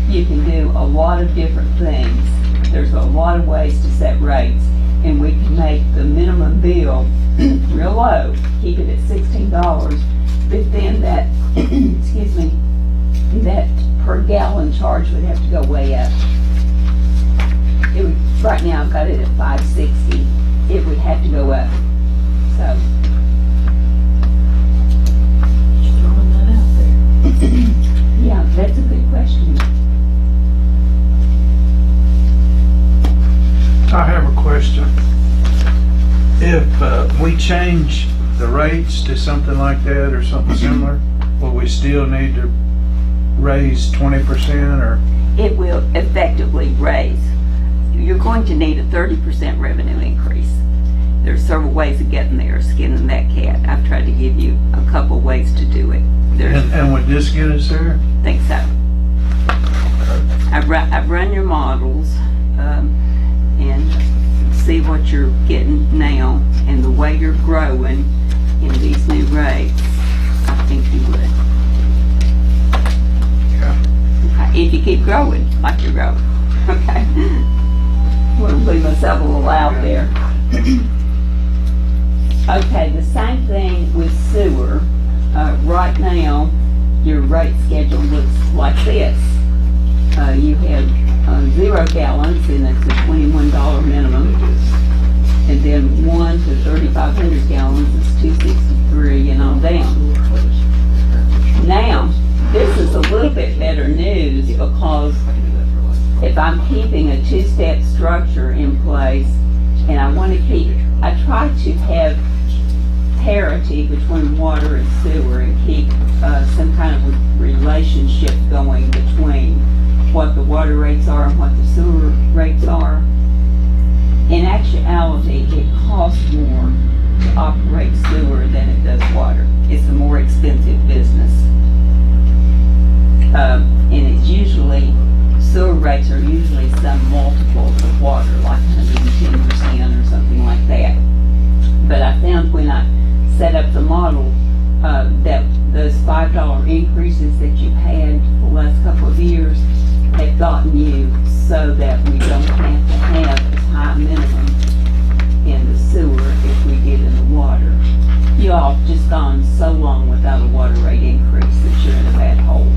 S3: you can do a lot of different things. There's a lot of ways to set rates, and we can make the minimum bill real low, keep it at $16, but then that, excuse me, that per gallon charge would have to go way up. It would, right now I've got it at $5.60. It would have to go up. So.
S4: Just throwing that out there.
S3: Yeah, that's a good question.
S5: I have a question. If we change the rates to something like that or something similar, will we still need to raise 20% or?
S3: It will effectively raise. You're going to need a 30% revenue increase. There's several ways of getting there, skinning that cat. I've tried to give you a couple ways to do it.
S5: And would this get us there?
S3: I think so. I've run your models and see what you're getting now and the way you're growing in these new rates. I think you would.
S5: Yeah.
S3: Okay, if you keep growing like you're growing. Okay. I'm going to leave myself a little out there. Okay, the same thing with sewer. Right now, your rate schedule looks like this. You have 0 gallons, and it's a $21 minimum. And then 1 to 3,500 gallons is $263 and on down. Now, this is a little bit better news because if I'm keeping a two-step structure in place, and I try to have parity between water and sewer and keep some kind of relationship going between what the water rates are and what the sewer rates are. In actuality, it costs more to operate sewer than it does water. It's a more expensive business. And it's usually, sewer rates are usually some multiple of water, like 110% or something like that. But I found when I set up the model that those $5 increases that you've had for the last couple of years have gotten you so that we don't have to have as high a minimum in the sewer if we did in the water. You all have just gone so long without a water rate increase that you're in a bad hole.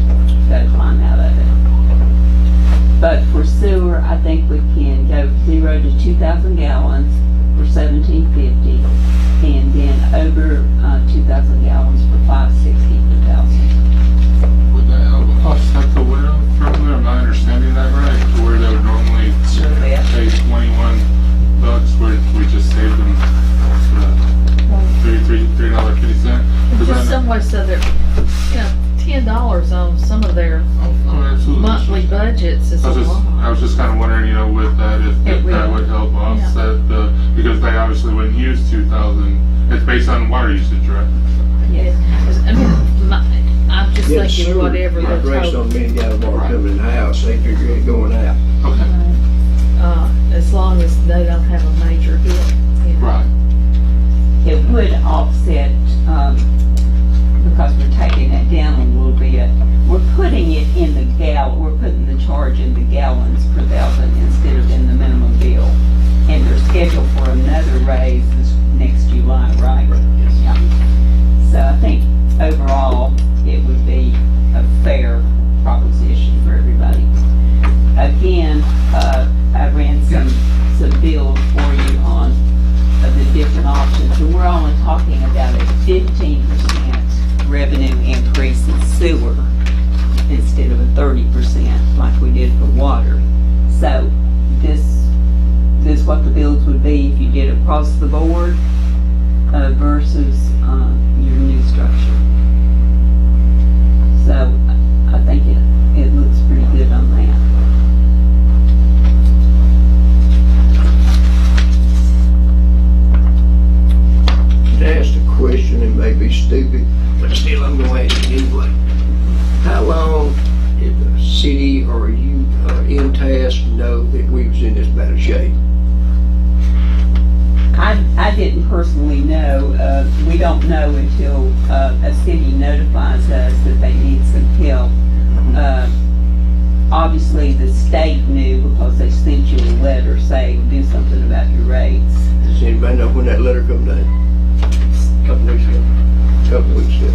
S3: Got to climb out of it. But for sewer, I think we can go 0 to 2,000 gallons for $17.50, and then over 2,000 gallons for $5.60 per thousand.
S6: Would that help offset the widow probably? I'm not understanding that right. To where they would normally pay $21, where we just saved them $3.50.
S4: Just some way so they're, $10 on some of their
S6: Absolutely.
S4: monthly budgets is a lot.
S6: I was just kind of wondering, with that, if that would help offset because they obviously wouldn't use 2,000. It's based on water usage, right?
S4: Yeah, 'cause, I mean, I'm just
S7: Yeah,
S4: thinking
S7: sewer,
S4: whatever
S7: like
S4: the
S7: based
S4: total,
S7: on many gallon water coming in the house, they figure it going out.
S6: Okay.
S4: as long as they don't have a major hit.
S6: Right.
S3: It would offset, because we're taking it down a little bit. We're putting it in the we're putting the charge in the gallons per thousand instead of in the minimum bill. And they're scheduled for another raise this next July, right? Yeah. So I think overall, it would be a fair proposition for everybody. Again, I ran some bills for you on the different options, and we're only talking about a 15% revenue increase in sewer instead of a 30% like we did for water. So this is what the bills would be if you did across the board versus your new structure. So I think it looks pretty good on that.
S7: To ask the question, and maybe stupid, but still I'm gonna ask you anyway. How long did the city or you, MTAS know that we was in this bad a shape?
S3: I didn't personally know. We don't know until a city notifies us that they need some help. Obviously, the state knew because they sent you a letter saying do something about your rates.
S7: Does anybody know when that letter come down?
S8: Couple weeks ago.
S7: Couple weeks ago.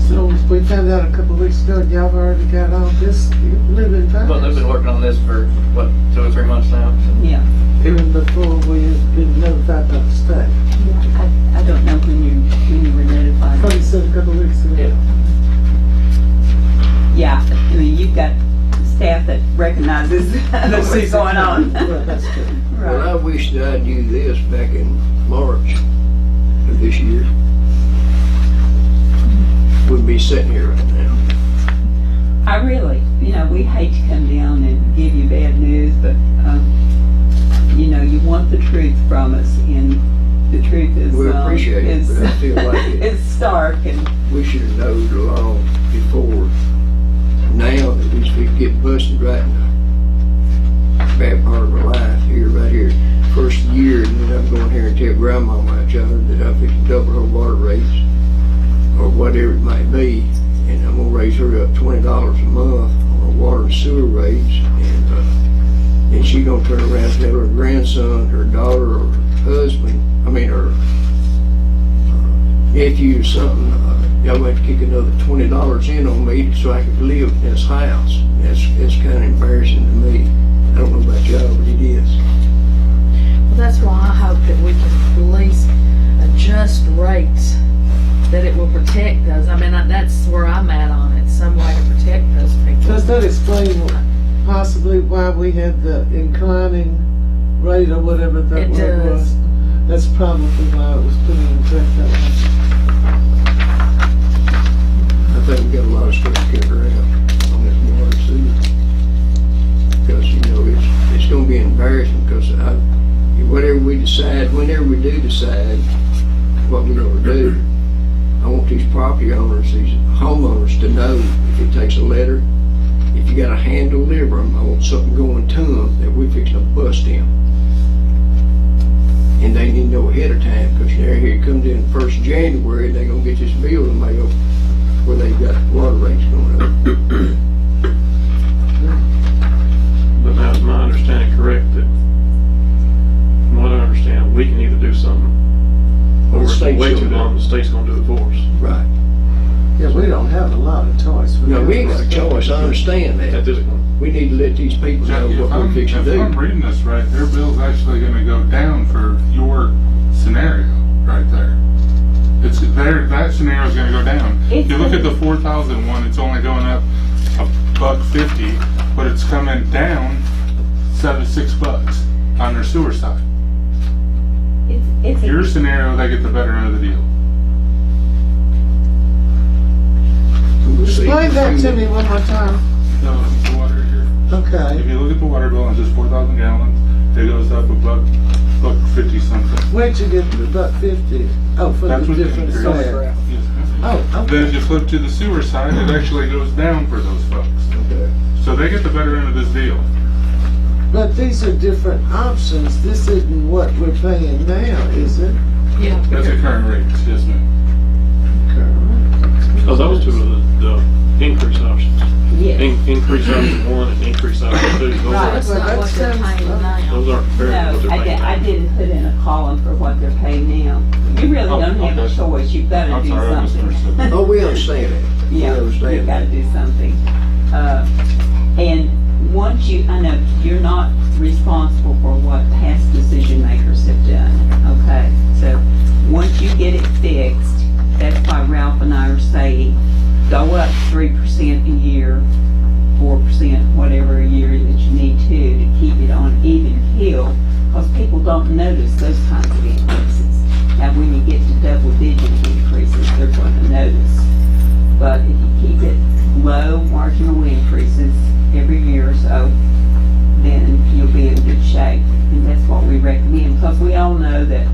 S9: So we found out a couple of weeks ago, y'all have already got all this living fast.
S8: Well, they've been working on this for, what, 2 or 3 months now? So.
S3: Yeah.
S9: Even before we had been notified by the state.
S3: I don't know when you were notified.
S9: Probably said a couple of weeks ago.
S3: Yeah, I mean, you've got staff that recognizes what's going on.
S9: Well, that's true.
S7: Well,
S3: Right.
S7: I wish that I knew this back in March of this year. Wouldn't be sitting here right now.
S3: I really, we hate to come down and give you bad news, but, you want the truth from us, and the truth is,
S7: We appreciate it, but I feel like
S3: it's stark, and
S7: we should have known long before. Now that these people get busted right in the bad part of our life here, right here. First year, and then I'm going here and tell grandmama out y'all that I'm fixing to double her water rates, or whatever it might be, and I'm gonna raise her up $20 a month on her water and sewer rates, and she gonna turn around and tell her grandson, her daughter, or her husband, her nephew or something, y'all have to kick another $20 in on me so I could live in this house. It's kind of embarrassing to me. I don't know about y'all, but it is.
S4: Well, that's why I hope that we can at least adjust rates, that it will protect those. I mean, that's where I'm at on it, some way to protect those people.
S9: Does that explain possibly why we had the inclining rate or whatever that
S4: It
S9: word
S4: does.
S9: was? That's probably why it was put in effect that way.
S7: I think we got a lot of stuff to figure out on this water sewer. Because, it's going to be embarrassing because whatever we decide, whenever we do decide what we're going to do, I want these property owners, these homeowners to know if it takes a letter, if you got a hand to deliver them, I want something going to them that we fix to bust them. And they need to know ahead of time, because here it comes in 1st January, they're going to get this bill in the mail where they've got water rates going up.
S10: But now is my understanding correct that, from what I understand, we can either do something, or
S7: The
S10: if it's
S7: state's
S10: way too
S7: gonna do it.
S10: long, the state's gonna do it for us.
S7: Right.
S9: Yeah, we don't have a lot of choice.
S7: No, we ain't got a choice, I understand
S10: At
S7: that.
S10: this point.
S7: We need to let these people know
S6: If
S7: what
S6: I'm,
S7: we're fixing to
S6: if I'm
S7: do.
S6: reading this right, their bill's actually gonna go down for your scenario right there. That scenario's gonna go down. If you look at the 4,000 one, it's only going up $1.50, but it's coming down $6 on their sewer side.
S3: it's
S6: Your scenario, they get the better end of the deal.
S7: We'll see.
S9: Explain that to me one more time.
S6: The water here.
S9: Okay.
S6: If you look at the water bill, it's just 4,000 gallons, it goes up $1.50 something.
S9: Where'd you get the $1.50? Oh, for
S6: That's
S9: the
S6: what the
S9: different
S6: increase
S9: slab.
S6: is.
S9: Oh,
S6: Then if
S9: okay.
S6: you flip to the sewer side, it actually goes down for those folks.
S7: Okay.
S6: So they get the better end of this deal.
S9: But these are different options. This isn't what we're paying now, is it?
S4: Yeah.
S6: That's the current rates, yes ma'am.
S10: Because those two are the increase options.
S3: yes.
S10: Increase option 1 and increase option 2. Those
S3: Right.
S10: aren't,
S4: That's not what they're paying now.
S10: those aren't fair to what
S3: No,
S10: they're paying
S3: I
S10: now.
S3: didn't put in a column for what they're paying now. You really
S6: Oh,
S3: don't have a
S6: okay.
S3: choice, you've gotta
S6: I'm
S3: do
S6: sorry, I
S3: something.
S6: misunderstood.
S7: Oh, we understand that. We
S3: Yeah, you've
S7: understand
S3: gotta
S7: that.
S3: do something. And once I know you're not responsible for what past decision makers have done, okay? So, once you get it fixed, that's why Ralph and I are saying, go up 3% a year, 4%, whatever a year that you need to keep it on even keel, because people don't notice those kinds of increases. Now, when you get to double-digit increases, they're going to notice. But if you keep it low, marginal increases every year or so, then you'll be in good shape. And that's what we recommend, because we all know that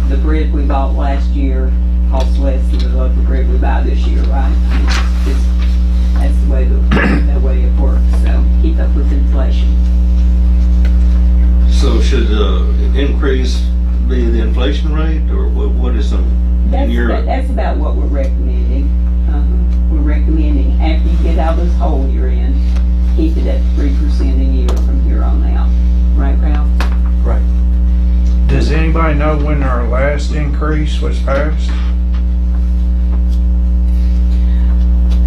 S3: the bread we bought last year costs less than the local grid we buy this year, right? That's the way it works, so keep up with inflation.
S11: So should increase be the inflation rate, or what is the, in your?
S3: That's about what we're recommending. We're recommending after you get out of this hole you're in, keep it at 3% a year from here on out. Right, Ralph?
S2: Right.
S5: Does anybody know when our last increase was passed?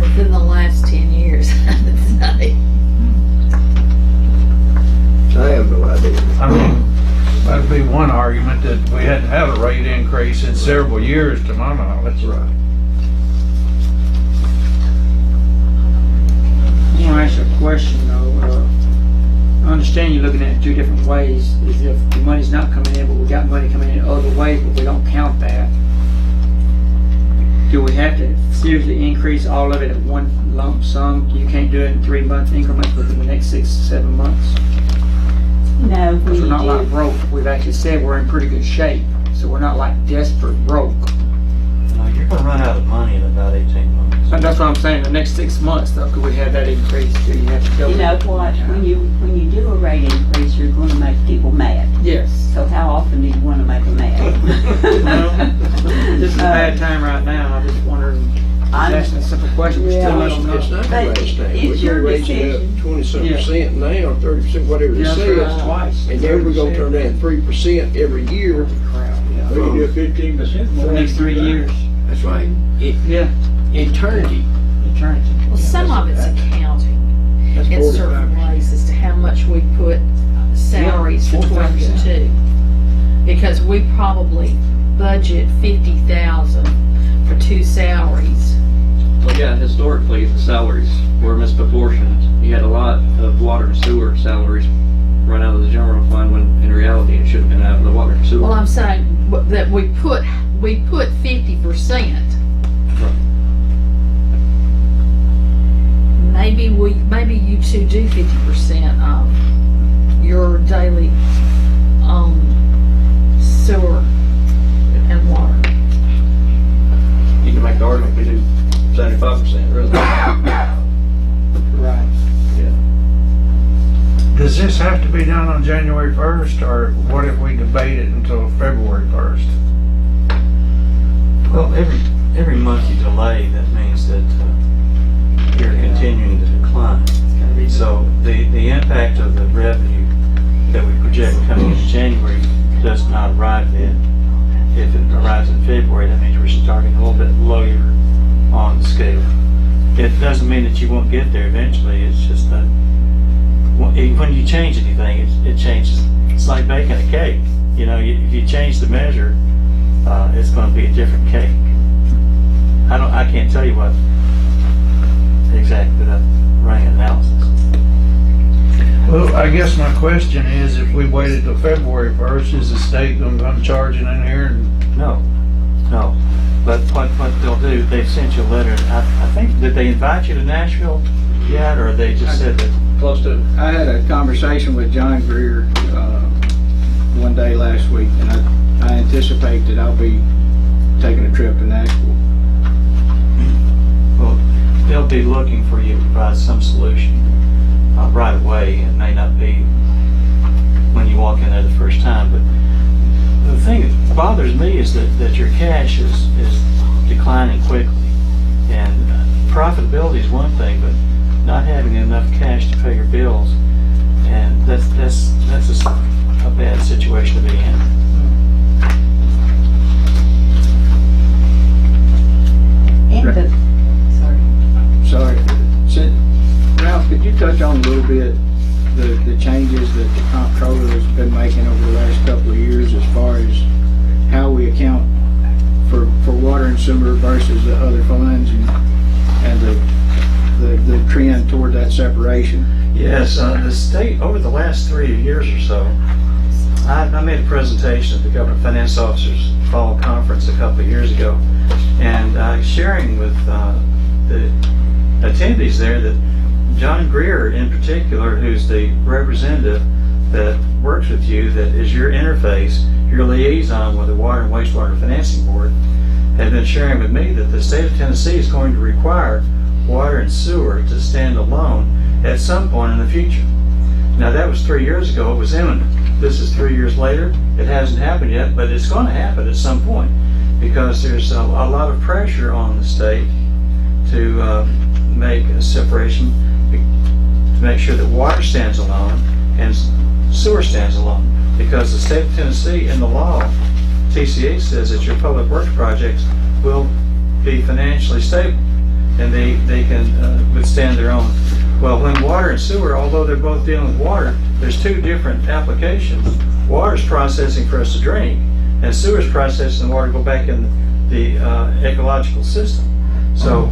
S4: Within the last 10 years, I would say.
S7: I have no idea.
S5: I mean, that'd be one argument, that we hadn't had a rate increase in several years to my knowledge.
S7: Right.
S12: I want to ask you a question though. I understand you're looking at it two different ways. Is if the money's not coming in, but we got money coming in other ways, but we don't count that. Do we have to seriously increase all of it at one lump sum? You can't do it in 3-month increments within the next 6 to 7 months.
S3: No, when
S12: Because
S3: you
S12: we're not like
S3: do,
S12: broke. We've actually said we're in pretty good shape, so we're not like desperate broke.
S2: No, you're gonna run out of money in about 18 months.
S12: And that's what I'm saying. The next 6 months, though, could we have that increase? Do you have to go?
S3: you know what, when you do a rate increase, you're gonna make people mad.
S12: Yes.
S3: So how often do you wanna make them mad?
S12: This is a bad time right now. I'm just wondering.
S3: I'm-
S12: Asking a simple question. We
S3: Yeah.
S12: still let them know.
S7: It's not
S3: But
S7: the last time.
S3: it's
S7: We're
S3: your
S7: gonna raise it
S3: decision.
S7: up 20-some% now, 30%, whatever it
S12: Yeah,
S7: says.
S12: twice.
S7: And then we're gonna turn that 3% every year.
S1: We can do 15%
S12: For
S1: more.
S12: the next 3 years.
S7: That's right.
S12: Yeah.
S7: Eternity.
S12: Eternity.
S4: Well, some of it's accounting
S7: That's
S4: in
S7: 45%.
S4: certain ways as to how much we put salaries for 22. Because we probably budget 50,000 for 2 salaries.
S8: Well, yeah, historically, the salaries were misproportionate. You had a lot of water and sewer salaries run out of the general fund when in reality it should have been out of the water and sewer.
S4: Well, I'm saying that we put 50%. Maybe you two do 50% of your daily sewer and water.
S8: You can make the argument we do 75%, really.
S12: Right.
S5: Does this have to be done on January 1st, or what if we debate it until February 1st?
S2: Well, every month you delay, that means that you're continuing to decline. So the impact of the revenue that we project coming in January does not arrive then. If it arrives in February, that means we're starting a little bit lower on the scale. It doesn't mean that you won't get there eventually. It's just that when you change anything, it changes. It's like baking a cake. You know, if you change the measure, it's going to be a different cake. I can't tell you what exactly without running an analysis.
S5: Well, I guess my question is, if we waited till February 1st, is the state gonna come charging in here? And
S2: No. But what they'll do, they've sent you a letter. I think, did they invite you to Nashville yet, or they just said that?
S8: Close to it.
S1: I had a conversation with John Greer one day last week, and I anticipate that I'll be taking a trip to Nashville.
S2: Well, they'll be looking for you to provide some solution right away. It may not be when you walk in there the first time, but the thing that bothers me is that your cash is declining quickly. And profitability is one thing, but not having enough cash to pay your bills, and that's a bad situation to be in.
S3: And
S1: Sorry. Ralph, could you touch on a little bit the changes that the comptroller has been making over the last couple of years as far as how we account for water and sewer versus the other funds, and the trend toward that separation?
S2: Yes, the state, over the last 3 years or so, I made a presentation at the Government Finance Officers Fall Conference a couple of years ago, and sharing with the attendees there that John Greer in particular, who's the representative that works with you, that is your interface, your liaison with the Water and Wastewater Financing Board, had been sharing with me that the state of Tennessee is going to require water and sewer to stand alone at some point in the future. Now that was 3 years ago, it was imminent. This is 3 years later, it hasn't happened yet, but it's going to happen at some point because there's a lot of pressure on the state to make a separation, to make sure that water stands alone and sewer stands alone. Because the state of Tennessee, in the law, TCA says that your public works projects will be financially stable and they can withstand their own. Well, when water and sewer, although they're both dealing with water, there's two different applications. Water's processing for us to drink, and sewer's processing the water to go back in the ecological system. So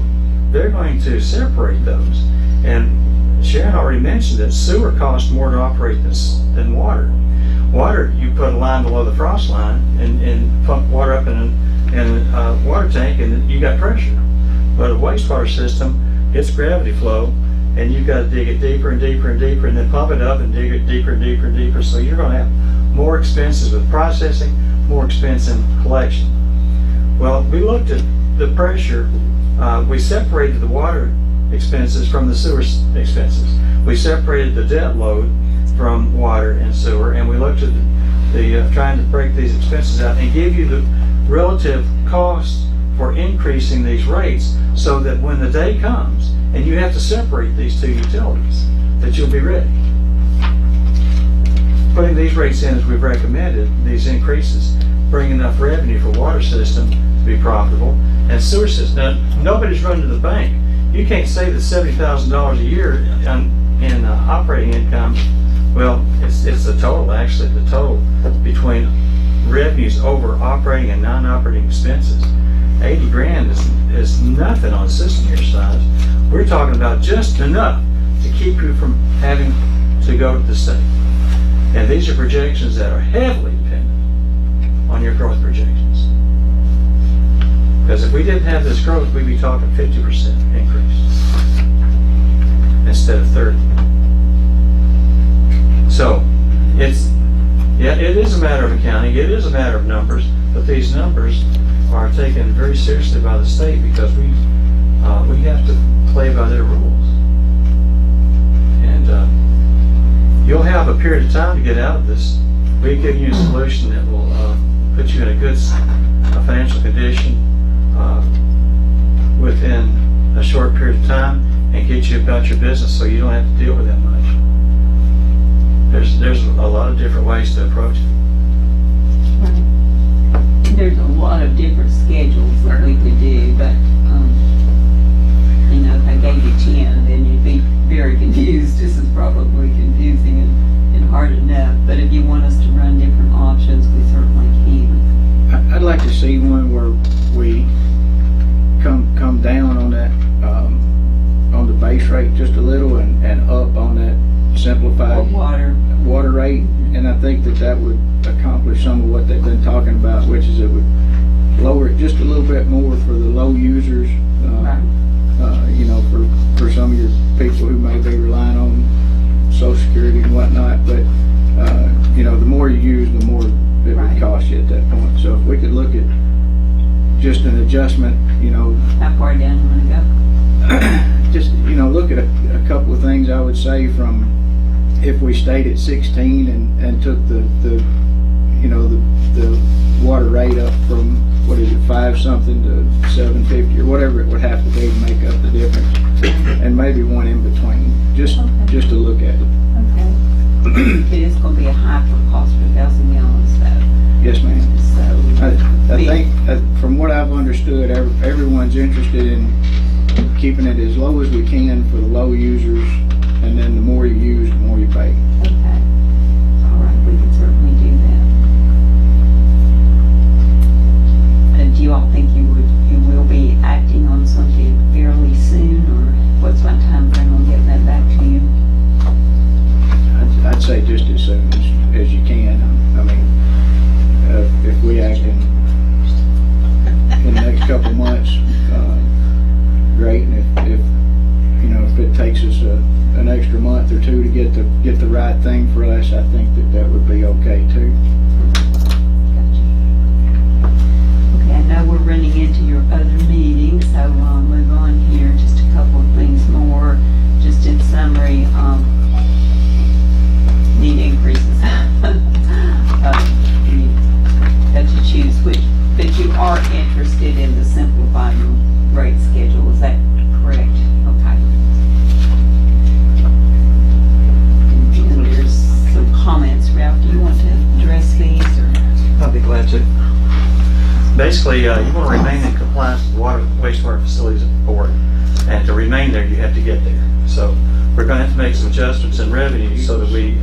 S2: they're going to separate those. And Sharon already mentioned that sewer costs more to operate than water. Water, you put a line below the frost line and pump water up in a water tank, and you got pressure. But a wastewater system, it's gravity flow, and you've got to dig it deeper and deeper and deeper, and then pump it up and dig it deeper and deeper and deeper. So you're going to have more expenses with processing, more expense in collection. Well, we looked at the pressure. We separated the water expenses from the sewer expenses. We separated the debt load from water and sewer, and we looked at the trying to break these expenses out and give you the relative costs for increasing these rates, so that when the day comes and you have to separate these two utilities, that you'll be ready. Putting these rates in as we've recommended, these increases bring enough revenue for water system to be profitable, and sewer system. Now, nobody's running to the bank. You can't say that $70,000 a year in operating income. Well, it's the total, actually, the total between revenues over operating and non-operating expenses. 80 grand is nothing on a system your size. We're talking about just enough to keep you from having to go to the state. And these are projections that are heavily dependent on your growth projections. Because if we didn't have this growth, we'd be talking 50% increase instead of 30. So it is a matter of accounting, it is a matter of numbers, but these numbers are taken very seriously by the state because we have to play by their rules. And you'll have a period of time to get out of this. We give you a solution that will put you in a good financial condition within a short period of time and get you about your business so you don't have to deal with that much. There's a lot of different ways to approach it.
S3: Right. There's a lot of different schedules that we could do, but you know, if I gave you 10, then you'd be very confused. This is probably confusing and hard enough. But if you want us to run different options, we certainly can.
S1: I'd like to see one where we come down on that on the base rate just a little and up on that simplified water rate, and I think that would accomplish some of what they've been talking about, which is it would lower it just a little bit more for the low users, you know, for some of your people who may be relying on Social Security and whatnot, but you know, the more you use, the more it would cost you at that point. So if we could look at just an adjustment, you know.
S3: How far down you want to go?
S1: Just, you know, look at a couple of things I would say from if we stayed at 16 and took the you know, the water rate up from, what is it, 5 something to 750 or whatever it would have to be to make up the difference, and maybe one in between, just to look at it.
S3: Okay. But it's going to be a high for cost per 1,000 gallons, though.
S1: Yes, ma'am.
S3: So
S1: I think from what I've understood, everyone's interested in keeping it as low as we can for the low users, and then the more you use, the more you pay.
S3: Okay. All right, we can certainly do that. And do you all think you will be acting on something fairly soon, or what's my time frame on getting that back to you?
S1: I'd say just as soon as you can. I mean, if we act in the next couple of months, great. And if you know, if if it takes us an extra month or two to get the right thing for us, I think that would be okay too.
S3: Okay, I know we're running into your other meeting, so I'll move on here. Just a couple of things more, just in summary. Need increases. You have to choose which, but you are interested in the simplified rate schedule, is that correct? Okay. And there's some comments. Ralph, do you want to address these, or?
S2: I'll be glad to. Basically, you want to remain in compliance with Water Wastewater Facilities Board, and to remain there, you have to get there. So we're going to have to make some adjustments in revenue so that we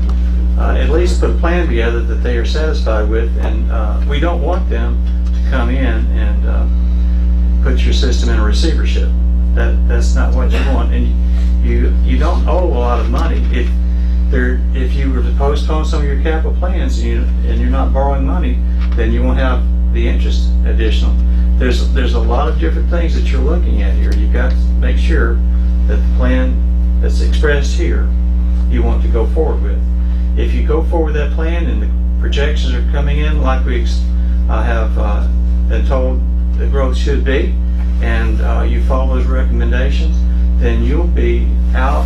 S2: at least put a plan together that they are satisfied with, and we don't want them to come in and put your system in a receivership. That's not what you want, and you don't owe a lot of money. If you were to postpone some of your capital plans and you're not borrowing money, then you won't have the interest additional. There's a lot of different things that you're looking at here. You've got to make sure that the plan that's expressed here you want to go forward with. If you go forward with that plan and the projections are coming in like we have been told the growth should be, and you follow those recommendations, then you'll be out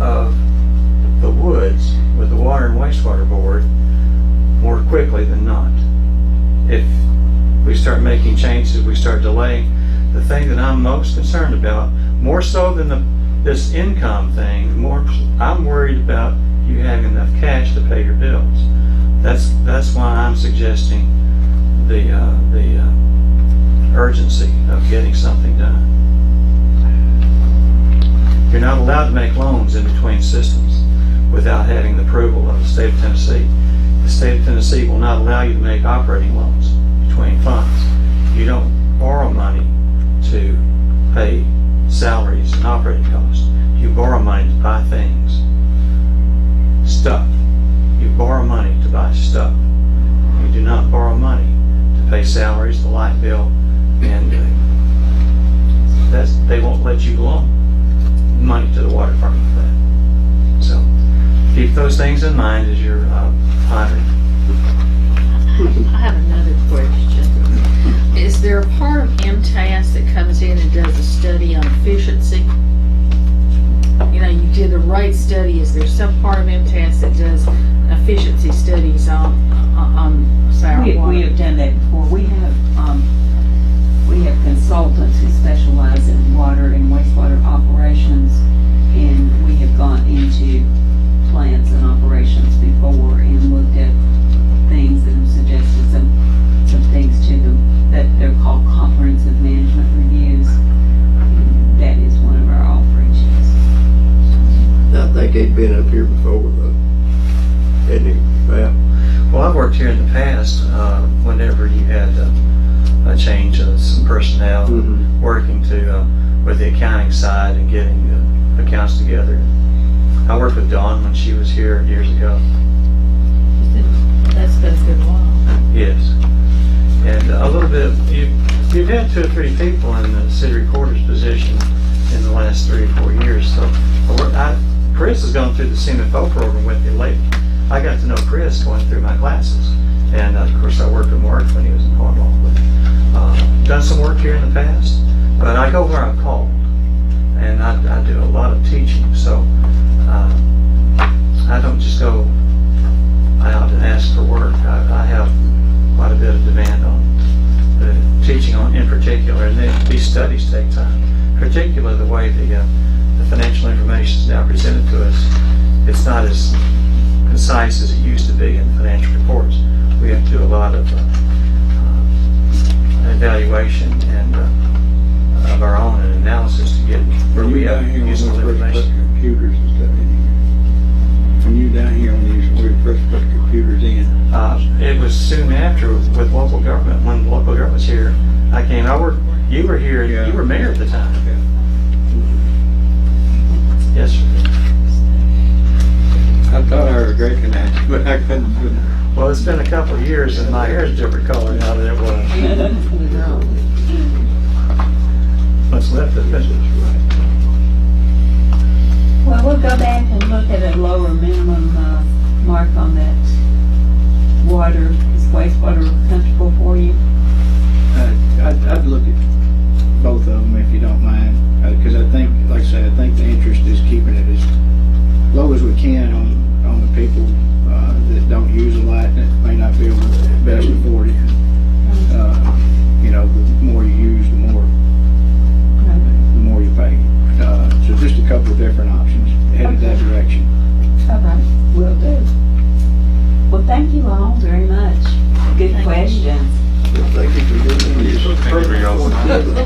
S2: of the woods with the Water and Wastewater Board more quickly than not. If we start making changes, we start delaying, the thing that I'm most concerned about, more so than this income thing, I'm worried about you having enough cash to pay your bills. That's why I'm suggesting the urgency of getting something done. You're not allowed to make loans in between systems without having the approval of the state of Tennessee. The state of Tennessee will not allow you to make operating loans between funds. You don't borrow money to pay salaries and operating costs. You borrow money to buy things. Stuff. You borrow money to buy stuff. You do not borrow money to pay salaries, the light bill, and they won't let you loan money to the water department for that. So keep those things in mind as you're hiring.
S4: I have another question. Is there a part of MTAS that comes in and does a study on efficiency? You know, you did a rate study. Is there some part of MTAS that does efficiency studies on sour water?
S3: We have done that before. We have consultants who specialize in water and wastewater operations, and we have gone into plants and operations before and looked at things and suggested some things to them that they're called comprehensive management reviews. And that is one of our offerings.
S7: I think they'd been up here before, though. Hadn't he?
S2: Well, I've worked here in the past whenever you had a change of some personnel, working with the accounting side and getting the accounts together. I worked with Dawn when she was here years ago.
S4: That's been a good while.
S2: Yes. And a little bit, you've had 2 or 3 people in the city recorder's position in the last 3 or 4 years. So Chris has gone through the CMFO program with me lately. I got to know Chris going through my classes. And of course I worked with Mark when he was in Cornwall. But, done some work here in the past, but I go where I'm called. And I do a lot of teaching. So I don't just go out and ask for work. I have quite a bit of demand on the teaching on in particular, and these studies take time. Particularly the way the financial information is now presented to us, it's not as concise as it used to be in financial reports. We have to do a lot of evaluation and of our own and analysis to get where we have useful information.
S13: Computers and stuff in here. When you down here on these, when we first put computers in.
S2: It was soon after with local government. When local government was here, I came. You were here.
S13: Yeah.
S2: You were mayor at the time.
S13: Yeah.
S2: Yes, sir.
S13: I thought I was recognized, but I couldn't.
S2: Well, it's been a couple of years, and my hair is different color now than it was. What's left of it?
S1: can on the people that don't use a light that may not be able to best afford it. You know, the more you use, the more you pay. So just a couple of different options headed that direction.
S3: All right, will do. Well, thank you all very much. Good questions.
S7: Thank you for doing this.
S6: Thank you for y'all's time.